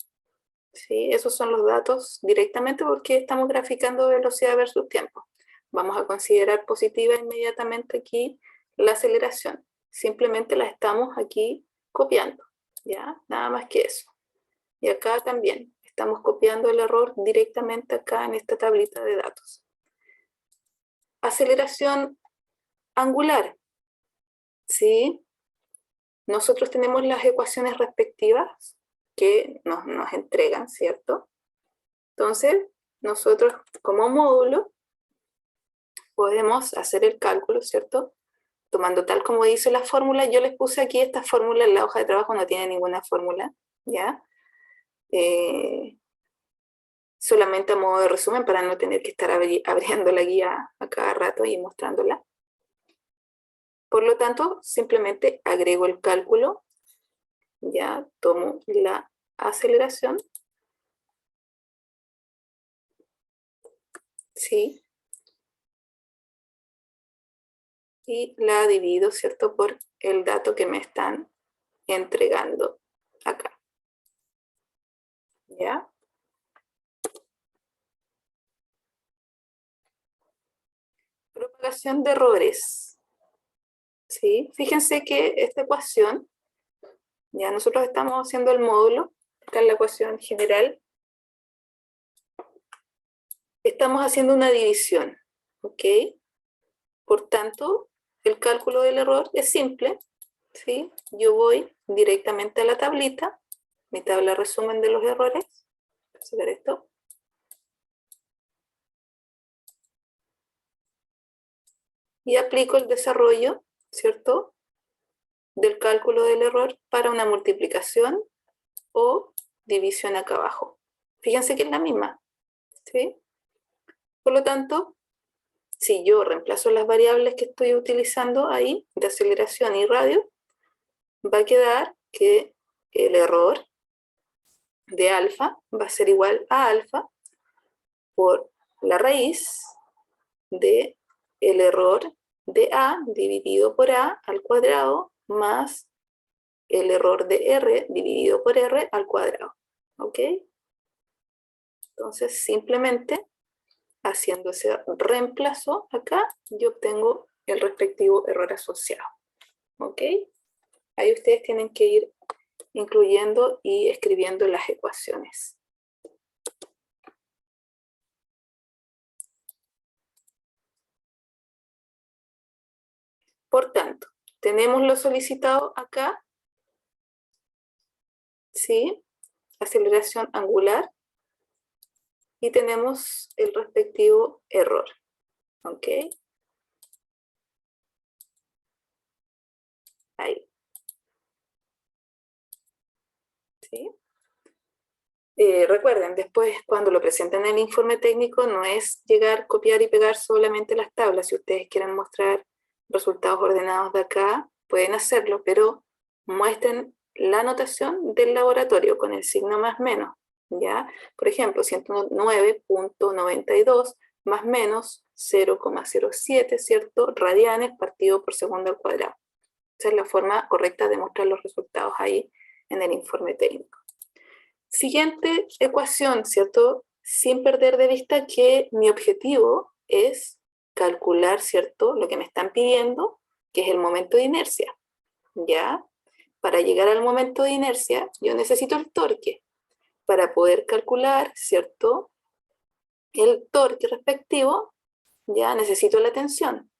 ¿sí? Esos son los datos directamente porque estamos graficando velocidad versus tiempo. Vamos a considerar positiva inmediatamente aquí la aceleración. Simplemente la estamos aquí copiando, ¿ya? Nada más que eso. Y acá también estamos copiando el error directamente acá en esta tablita de datos. Aceleración angular, ¿sí? Nosotros tenemos las ecuaciones respectivas que nos entregan, ¿cierto? Entonces, nosotros como módulo podemos hacer el cálculo, ¿cierto? Tomando tal como dice la fórmula. Yo les puse aquí esta fórmula en la hoja de trabajo, no tiene ninguna fórmula, ¿ya? Solamente a modo de resumen para no tener que estar abriendo la guía a cada rato y mostrándola. Por lo tanto, simplemente agrego el cálculo, ya tomo la aceleración, ¿sí? Y la divido, ¿cierto?, por el dato que me están entregando acá, ¿ya? Propagación de errores, ¿sí? Fíjense que esta ecuación, ya nosotros estamos haciendo el módulo, esta es la ecuación general, estamos haciendo una división, ¿ok? Por tanto, el cálculo del error es simple, ¿sí? Yo voy directamente a la tablita, mi tabla resumen de los errores, vamos a ver esto. Y aplico el desarrollo, ¿cierto?, del cálculo del error para una multiplicación o división acá abajo. Fíjense que es la misma, ¿sí? Por lo tanto, si yo reemplazo las variables que estoy utilizando ahí, de aceleración y radio, va a quedar que el error de alfa va a ser igual a alfa por la raíz de el error de a dividido por a al cuadrado más el error de r dividido por r al cuadrado, ¿ok? Entonces, simplemente haciendo ese reemplazo acá, yo obtengo el respectivo error asociado, ¿ok? Ahí ustedes tienen que ir incluyendo y escribiendo las ecuaciones. Por tanto, tenemos lo solicitado acá, ¿sí? Aceleración angular, y tenemos el respectivo error, ¿ok? Ahí. ¿Sí? Recuerden, después cuando lo presenten en el informe técnico no es llegar, copiar y pegar solamente las tablas. Si ustedes quieren mostrar resultados ordenados de acá, pueden hacerlo, pero muestren la notación del laboratorio con el signo más menos, ¿ya? Por ejemplo, 109.92 más menos 0,07, ¿cierto? Radianes partido por segundo al cuadrado. Esa es la forma correcta de mostrar los resultados ahí en el informe técnico. Siguiente ecuación, ¿cierto? Sin perder de vista que mi objetivo es calcular, ¿cierto? Lo que me están pidiendo, que es el momento de inercia, ¿ya? Para llegar al momento de inercia, yo necesito el torque. Para poder calcular, ¿cierto? El torque respectivo, ya necesito la tensión.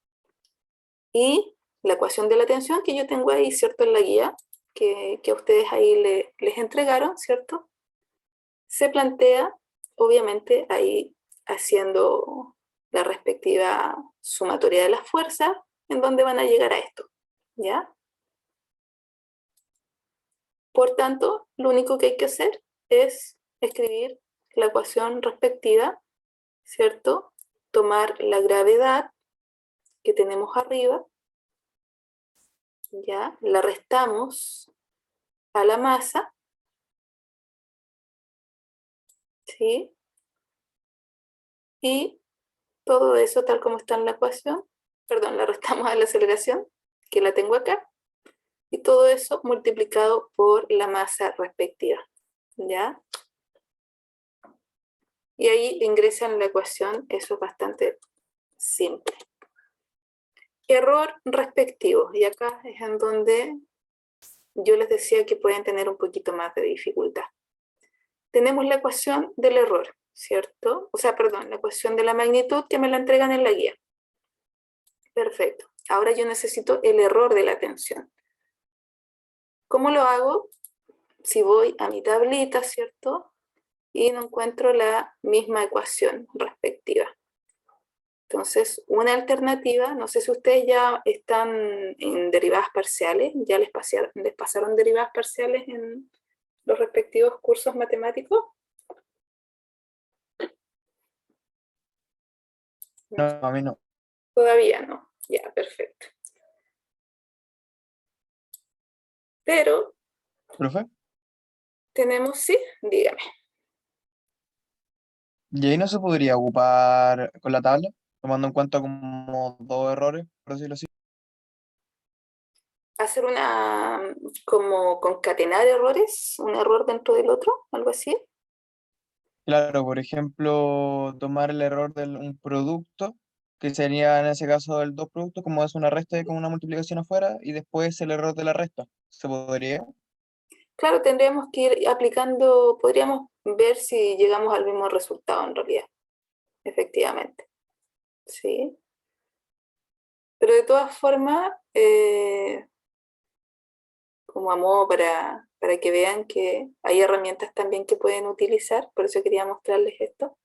Y la ecuación de la tensión que yo tengo ahí, ¿cierto? En la guía que a ustedes ahí les entregaron, ¿cierto? Se plantea, obviamente, ahí haciendo la respectiva sumatoria de las fuerzas, en donde van a llegar a esto, ¿ya? Por tanto, lo único que hay que hacer es escribir la ecuación respectiva, ¿cierto? Tomar la gravedad que tenemos arriba, ¿ya? La restamos a la masa, ¿sí? Y todo eso, tal como está en la ecuación, perdón, la restamos a la aceleración, que la tengo acá, y todo eso multiplicado por la masa respectiva, ¿ya? Y ahí ingresan la ecuación, eso es bastante simple. Error respectivo, y acá es en donde yo les decía que pueden tener un poquito más de dificultad. Tenemos la ecuación del error, ¿cierto? O sea, perdón, la ecuación de la magnitud que me la entregan en la guía. Perfecto. Ahora yo necesito el error de la tensión. ¿Cómo lo hago? Si voy a mi tablita, ¿cierto? Y no encuentro la misma ecuación respectiva. Entonces, una alternativa, no sé si ustedes ya están en derivadas parciales, ya les pasaron derivadas parciales en los respectivos cursos matemáticos. No, a mí no. Todavía no. Ya, perfecto. Pero ¿Profe? tenemos, sí, dígame. ¿Y ahí no se podría ocupar con la tabla, tomando en cuenta como dos errores, por decirlo así? Hacer como concatenar errores, un error dentro del otro, algo así. Claro, por ejemplo, tomar el error de un producto, que sería en ese caso el dos productos, como es una resta y con una multiplicación afuera, y después el error de la resta. ¿Se podría? Claro, tendríamos que ir aplicando, podríamos ver si llegamos al mismo resultado en realidad, efectivamente. ¿Sí? Pero de todas formas, como a modo para que vean que hay herramientas también que pueden utilizar, por eso quería mostrarles esto.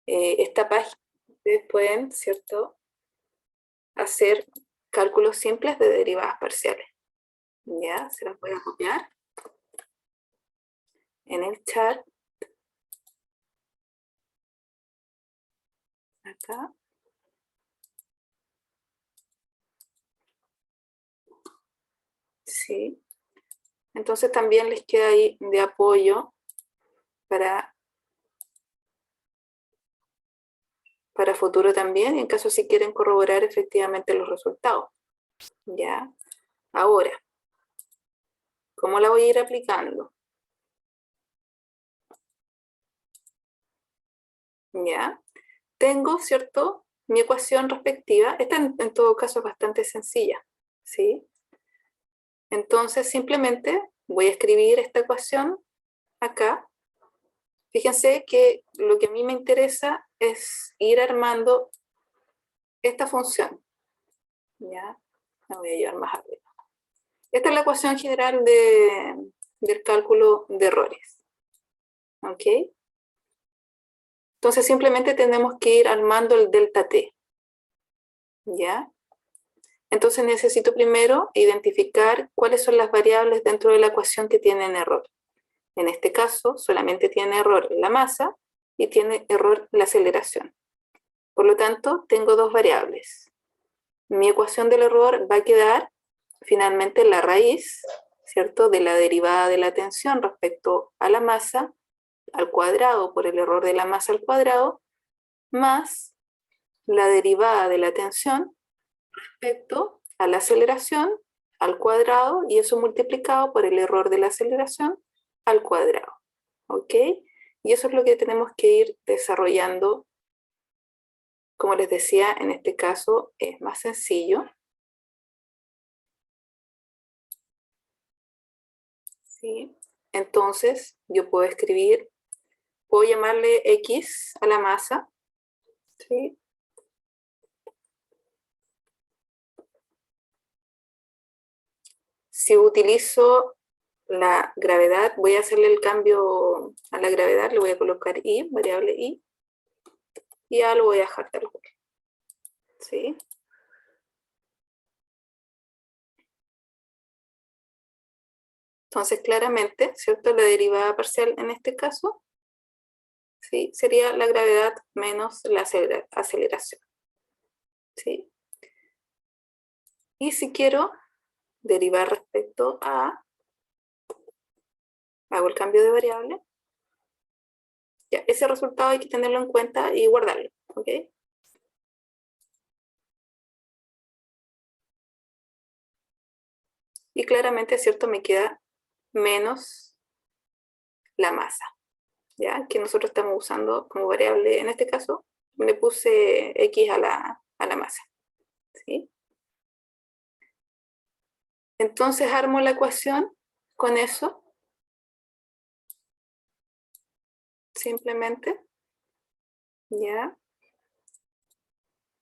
Esta página, ustedes pueden, ¿cierto?, hacer cálculos simples de derivadas parciales. ¿Ya? Se las voy a copiar en el chat. Acá. Sí. Entonces también les queda ahí de apoyo para futuro también, en caso si quieren corroborar efectivamente los resultados. ¿Ya? Ahora, ¿cómo la voy a ir aplicando? ¿Ya? Tengo, ¿cierto?, mi ecuación respectiva. Esta en todo caso es bastante sencilla, ¿sí? Entonces simplemente voy a escribir esta ecuación acá. Fíjense que lo que a mí me interesa es ir armando esta función. ¿Ya? La voy a llevar más arriba. Esta es la ecuación general del cálculo de errores. ¿Ok? Entonces simplemente tenemos que ir armando el delta t. ¿Ya? Entonces necesito primero identificar cuáles son las variables dentro de la ecuación que tienen error. En este caso, solamente tiene error la masa y tiene error la aceleración. Por lo tanto, tengo dos variables. Mi ecuación del error va a quedar finalmente la raíz, ¿cierto?, de la derivada de la tensión respecto a la masa al cuadrado por el error de la masa al cuadrado, más la derivada de la tensión respecto a la aceleración al cuadrado, y eso multiplicado por el error de la aceleración al cuadrado. ¿Ok? Y eso es lo que tenemos que ir desarrollando. Como les decía, en este caso es más sencillo. ¿Sí? Entonces, yo puedo escribir, puedo llamarle X a la masa. ¿Sí? Si utilizo la gravedad, voy a hacerle el cambio a la gravedad, le voy a colocar I, variable I, y ya lo voy a dejar tal cual. ¿Sí? Entonces, claramente, ¿cierto? La derivada parcial en este caso, ¿sí?, sería la gravedad menos la aceleración. ¿Sí? Y si quiero derivar respecto a, hago el cambio de variable, ya, ese resultado hay que tenerlo en cuenta y guardarlo. ¿Ok? Y claramente, ¿cierto?, me queda menos la masa, ¿ya?, que nosotros estamos usando como variable. En este caso, le puse X a la masa. ¿Sí? Entonces armo la ecuación con eso, simplemente, ya,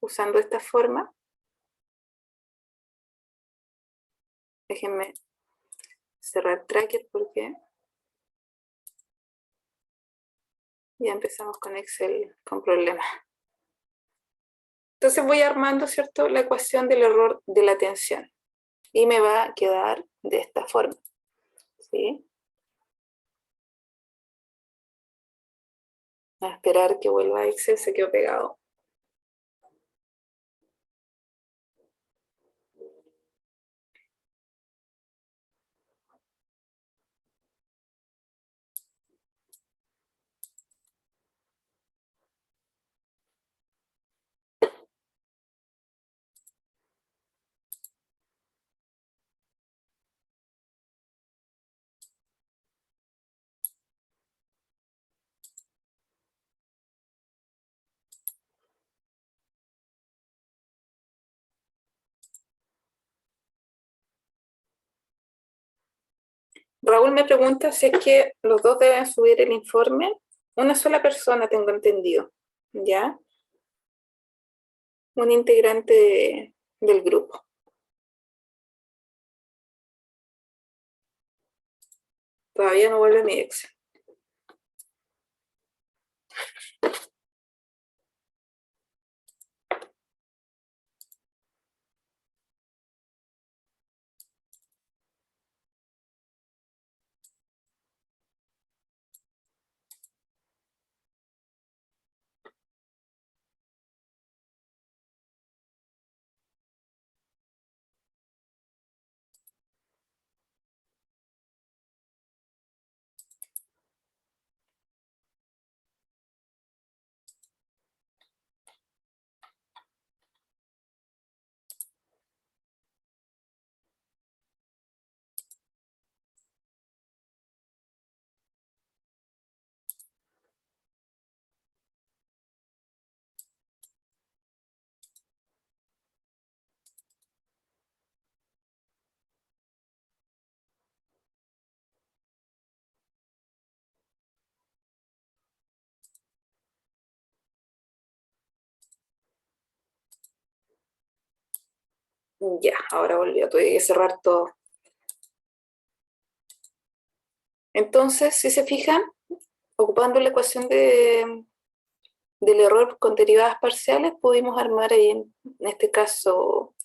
usando esta forma. Déjenme cerrar Tracker porque ya empezamos con Excel con problemas. Entonces voy armando, ¿cierto?, la ecuación del error de la tensión. Y me va a quedar de esta forma. ¿Sí? A esperar que vuelva Excel, se quedó pegado. Raúl me pregunta si es que los dos deben subir el informe. Una sola persona, tengo entendido. ¿Ya? Un integrante del grupo. Todavía no vuelve mi Excel. Ya, ahora volvió, tuve que cerrar todo. Entonces, si se fijan, ocupando la ecuación del error con derivadas parciales, pudimos armar ahí, en este caso,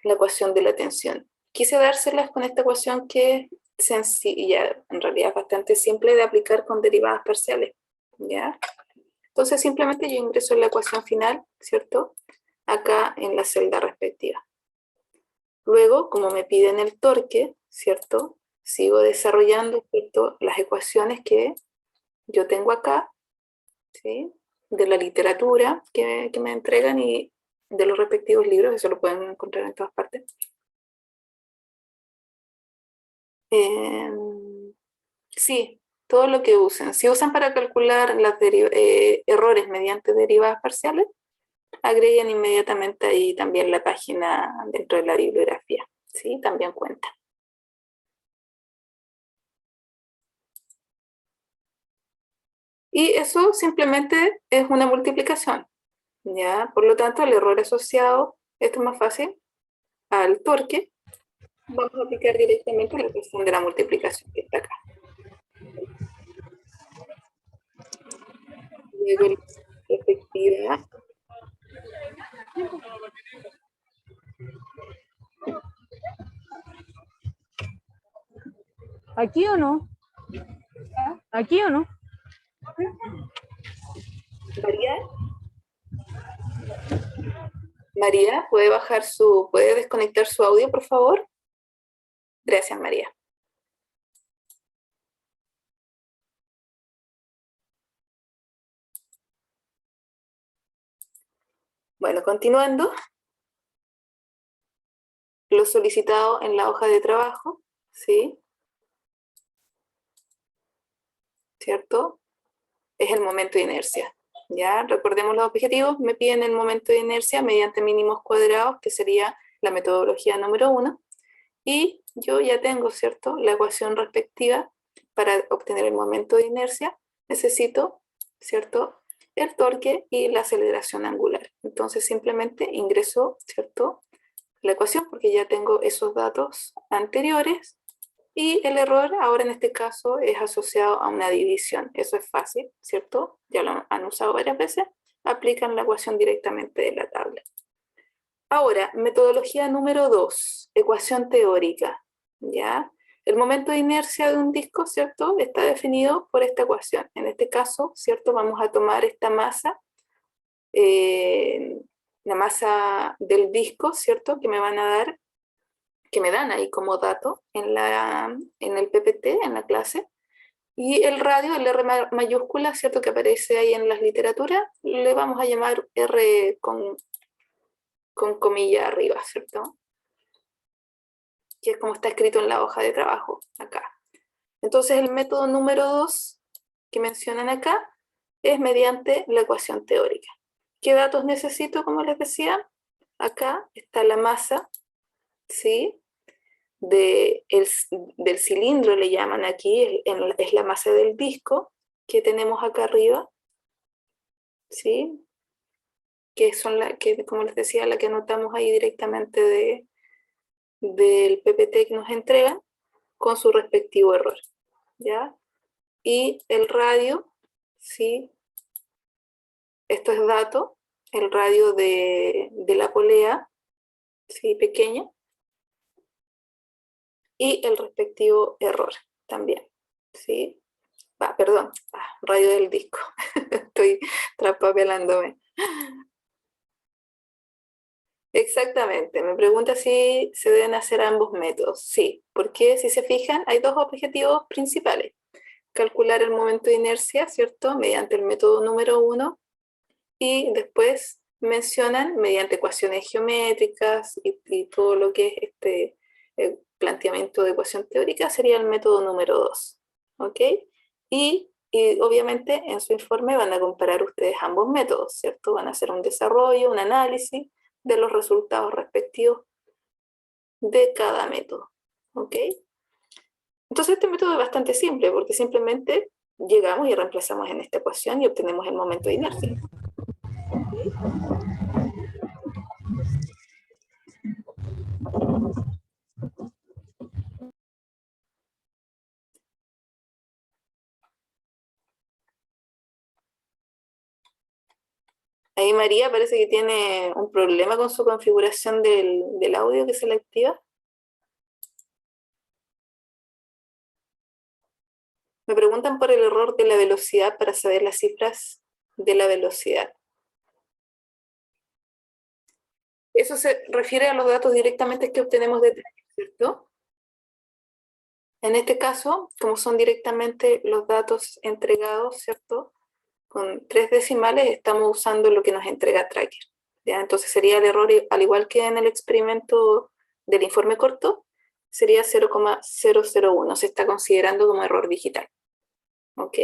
la ecuación de la tensión. Quise dárselas con esta ecuación que es sencilla, en realidad bastante simple de aplicar con derivadas parciales. ¿Ya? Entonces, simplemente yo ingreso la ecuación final, ¿cierto?, acá en la celda respectiva. Luego, como me piden el torque, ¿cierto? Sigo desarrollando, ¿cierto?, las ecuaciones que yo tengo acá, ¿sí?, de la literatura que me entregan y de los respectivos libros, eso lo pueden encontrar en todas partes. Sí, todo lo que usen. Si usan para calcular las errores mediante derivadas parciales, agreguen inmediatamente ahí también la página dentro de la bibliografía. Sí, también cuenta. Y eso simplemente es una multiplicación, ¿ya? Por lo tanto, el error asociado, esto es más fácil, al torque, vamos a aplicar directamente la ecuación de la multiplicación que está acá. Luego la efectividad. ¿Aquí o no? ¿Aquí o no? María. María, ¿puede desconectar su audio, por favor? Gracias, María. Bueno, continuando. Lo solicitado en la hoja de trabajo, ¿sí? ¿Cierto? Es el momento de inercia. ¿Ya? Recordemos los objetivos, me piden el momento de inercia mediante mínimos cuadrados, que sería la metodología número 1, y yo ya tengo, ¿cierto?, la ecuación respectiva para obtener el momento de inercia, necesito, ¿cierto?, el torque y la aceleración angular. Entonces simplemente ingreso, ¿cierto?, la ecuación porque ya tengo esos datos anteriores. Y el error ahora en este caso es asociado a una división. Eso es fácil, ¿cierto? Ya lo han usado varias veces. Aplican la ecuación directamente de la tabla. Ahora, metodología número 2, ecuación teórica. ¿Ya? El momento de inercia de un disco, ¿cierto?, está definido por esta ecuación. En este caso, ¿cierto?, vamos a tomar esta masa, la masa del disco, ¿cierto?, que me van a dar, que me dan ahí como dato en el PPT, en la clase, y el radio, el R mayúscula, ¿cierto?, que aparece ahí en las literaturas, le vamos a llamar R con comilla arriba, ¿cierto?, que es como está escrito en la hoja de trabajo, acá. Entonces el método número 2 que mencionan acá es mediante la ecuación teórica. ¿Qué datos necesito, como les decía? Acá está la masa, ¿sí?, del cilindro, le llaman aquí, es la masa del disco que tenemos acá arriba, ¿sí?, que son como les decía, la que anotamos ahí directamente del PPT que nos entregan con su respectivo error, ¿ya? Y el radio, ¿sí?, esto es dato, el radio de la polea, ¿sí?, pequeña, y el respectivo error también, ¿sí? Perdón, radio del disco, estoy traspapelándome. Exactamente, me pregunta si se deben hacer ambos métodos. Sí, porque si se fijan, hay dos objetivos principales. Calcular el momento de inercia, ¿cierto?, mediante el método número 1, y después mencionan mediante ecuaciones geométricas y todo lo que es el planteamiento de ecuación teórica sería el método número 2, ¿ok? Y obviamente en su informe van a comparar ustedes ambos métodos, ¿cierto? Van a hacer un desarrollo, un análisis de los resultados respectivos de cada método, ¿ok? Entonces este método es bastante simple porque simplemente llegamos y reemplazamos en esta ecuación y obtenemos el momento de inercia. Ahí María parece que tiene un problema con su configuración del audio que se le activa. Me preguntan por el error de la velocidad para saber las cifras de la velocidad. Eso se refiere a los datos directamente que obtenemos de Tracker, ¿cierto? En este caso, como son directamente los datos entregados, ¿cierto? Con 3 decimales estamos usando lo que nos entrega Tracker. ¿Ya? Entonces sería el error, al igual que en el experimento del informe corto, sería 0,001. Se está considerando como error digital. ¿Ok?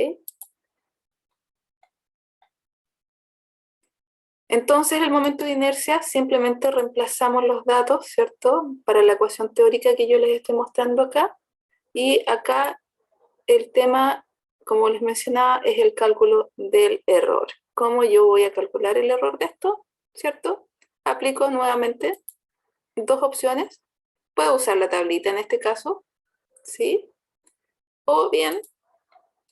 Entonces, en el momento de inercia, simplemente reemplazamos los datos, ¿cierto? Para la ecuación teórica que yo les estoy mostrando acá. Y acá el tema, como les mencionaba, es el cálculo del error. ¿Cómo yo voy a calcular el error de esto? ¿Cierto? Aplico nuevamente 2 opciones. Puedo usar la tablita en este caso, ¿sí? O bien,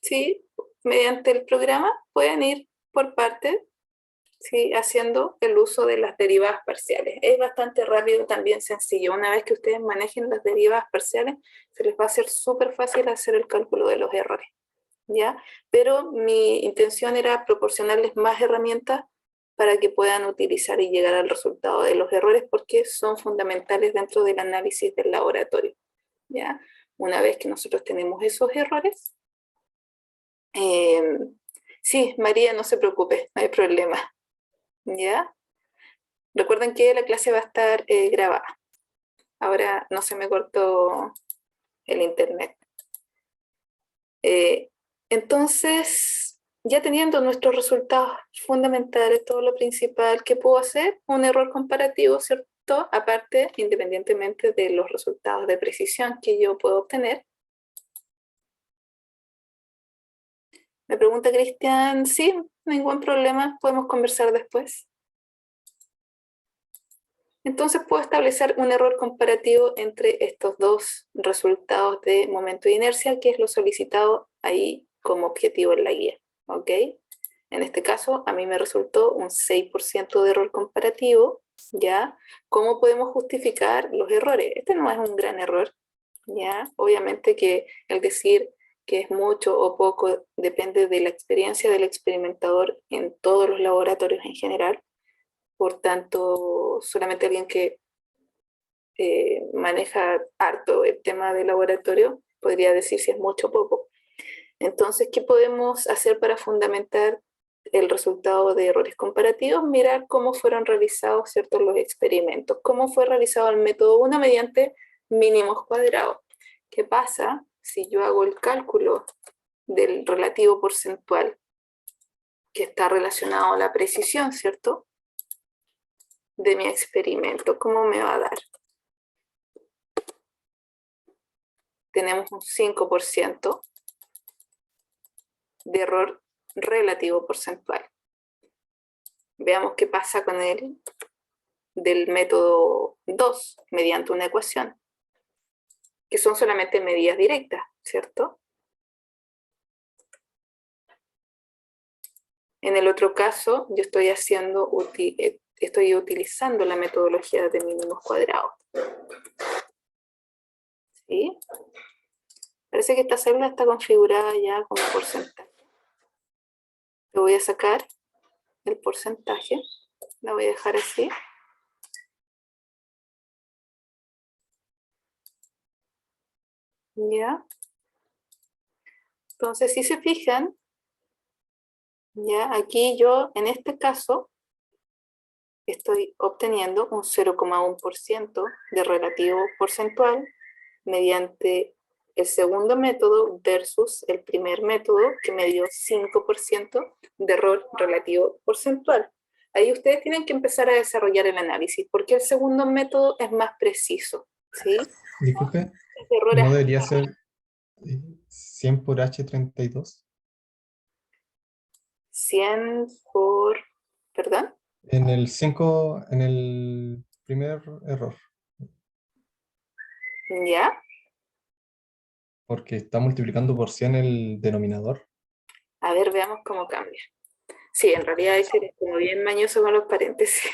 ¿sí? Mediante el programa pueden ir por partes, ¿sí? Haciendo el uso de las derivadas parciales. Es bastante rápido, también sencillo. Una vez que ustedes manejen las derivadas parciales, se les va a hacer súper fácil hacer el cálculo de los errores, ¿ya? Pero mi intención era proporcionarles más herramientas para que puedan utilizar y llegar al resultado de los errores, porque son fundamentales dentro del análisis del laboratorio, ¿ya? Una vez que nosotros tenemos esos errores, sí, María, no se preocupe, no hay problema, ¿ya? Recuerden que la clase va a estar grabada. Ahora no se me cortó el internet. Entonces, ya teniendo nuestros resultados fundamentales, todo lo principal que puedo hacer, un error comparativo, ¿cierto? Aparte, independientemente de los resultados de precisión que yo puedo obtener. Me pregunta Cristian, sí, ningún problema, podemos conversar después. Entonces puedo establecer un error comparativo entre estos dos resultados de momento de inercia, que es lo solicitado ahí como objetivo en la guía, ¿ok? En este caso, a mí me resultó un 6% de error comparativo, ¿ya? ¿Cómo podemos justificar los errores? Este no es un gran error, ¿ya? Obviamente que el decir que es mucho o poco depende de la experiencia del experimentador en todos los laboratorios en general. Por tanto, solamente alguien que maneja harto el tema de laboratorio podría decir si es mucho o poco. Entonces, ¿qué podemos hacer para fundamentar el resultado de errores comparativos? Mirar cómo fueron realizados, ¿cierto?, los experimentos. ¿Cómo fue realizado el método 1 mediante mínimos cuadrados? ¿Qué pasa si yo hago el cálculo del relativo porcentual que está relacionado a la precisión, ¿cierto?, de mi experimento? ¿Cómo me va a dar? Tenemos un 5% de error relativo porcentual. Veamos qué pasa con el del método 2 mediante una ecuación, que son solamente medidas directas, ¿cierto? En el otro caso, yo estoy utilizando la metodología de mínimos cuadrados. ¿Sí? Parece que esta célula está configurada ya como porcentaje. Le voy a sacar el porcentaje, la voy a dejar así. ¿Ya? Entonces, si se fijan, ya aquí yo, en este caso, estoy obteniendo un 0,1% de relativo porcentual mediante el segundo método versus el primer método que me dio 5% de error relativo porcentual. Ahí ustedes tienen que empezar a desarrollar el análisis, porque el segundo método es más preciso, ¿sí? Disculpe, Errores ¿no debería ser 100 por H32? 100 por... ¿Perdón? En el 5, en el primer error, ¿Ya? porque está multiplicando por 100 el denominador. A ver, veamos cómo cambia. Sí, en realidad ese es como bien mañoso con los paréntesis.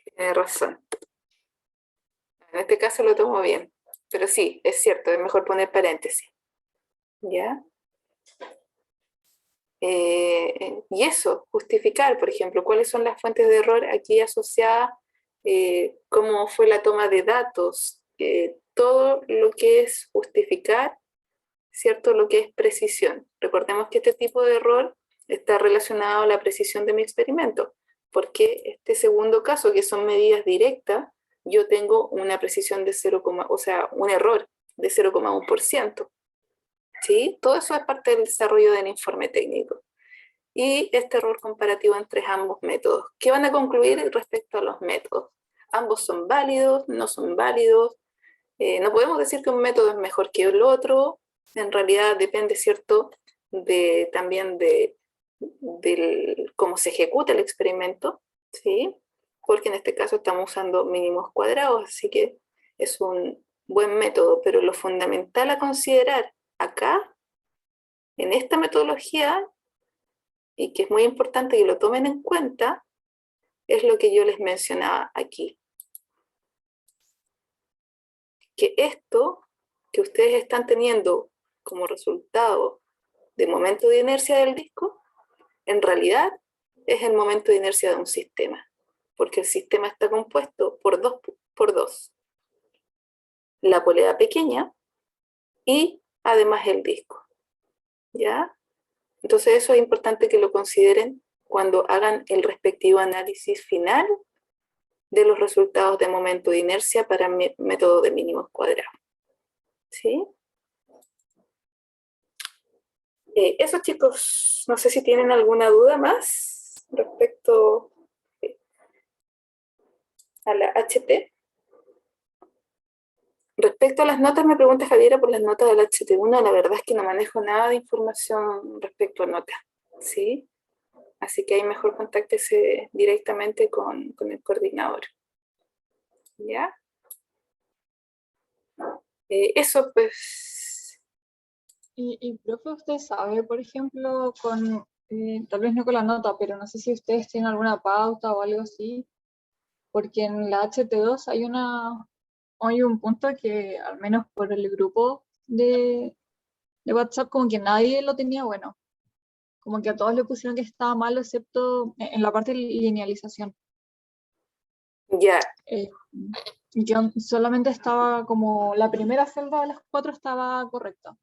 Tiene razón. En este caso lo tomo bien. Pero sí, es cierto, es mejor poner paréntesis. ¿Ya? Y eso, justificar, por ejemplo, cuáles son las fuentes de error aquí asociadas, cómo fue la toma de datos, todo lo que es justificar, ¿cierto? Lo que es precisión. Recordemos que este tipo de error está relacionado a la precisión de mi experimento, porque este segundo caso, que son medidas directas, yo tengo una precisión de 0, o sea, un error de 0,1%. ¿Sí? Todo eso es parte del desarrollo del informe técnico. Y este error comparativo entre ambos métodos. ¿Qué van a concluir respecto a los métodos? Ambos son válidos, no son válidos. No podemos decir que un método es mejor que el otro. En realidad depende, ¿cierto?, también de cómo se ejecuta el experimento, ¿sí? Porque en este caso estamos usando mínimos cuadrados, así que es un buen método, pero lo fundamental a considerar acá, en esta metodología, y que es muy importante que lo tomen en cuenta, es lo que yo les mencionaba aquí. Que esto que ustedes están teniendo como resultado del momento de inercia del disco, en realidad es el momento de inercia de un sistema, porque el sistema está compuesto por dos. La polea pequeña y además el disco. ¿Ya? Entonces eso es importante que lo consideren cuando hagan el respectivo análisis final de los resultados de momento de inercia para método de mínimos cuadrados. ¿Sí? Eso, chicos, no sé si tienen alguna duda más respecto a la HT. Respecto a las notas, me pregunta Javiera por las notas del HT1. La verdad es que no manejo nada de información respecto a notas, ¿sí? Así que ahí mejor contáctese directamente con el coordinador. ¿Ya? Eso, pues. Profe, usted sabe, por ejemplo, tal vez no con la nota, pero no sé si ustedes tienen alguna pauta o algo así, porque en la HT2 hay un punto que, al menos por el grupo de WhatsApp, como que nadie lo tenía bueno. Como que a todos le pusieron que estaba malo, excepto en la parte de linealización. Ya. Yo solamente estaba como la primera celda de las 4 estaba correcta.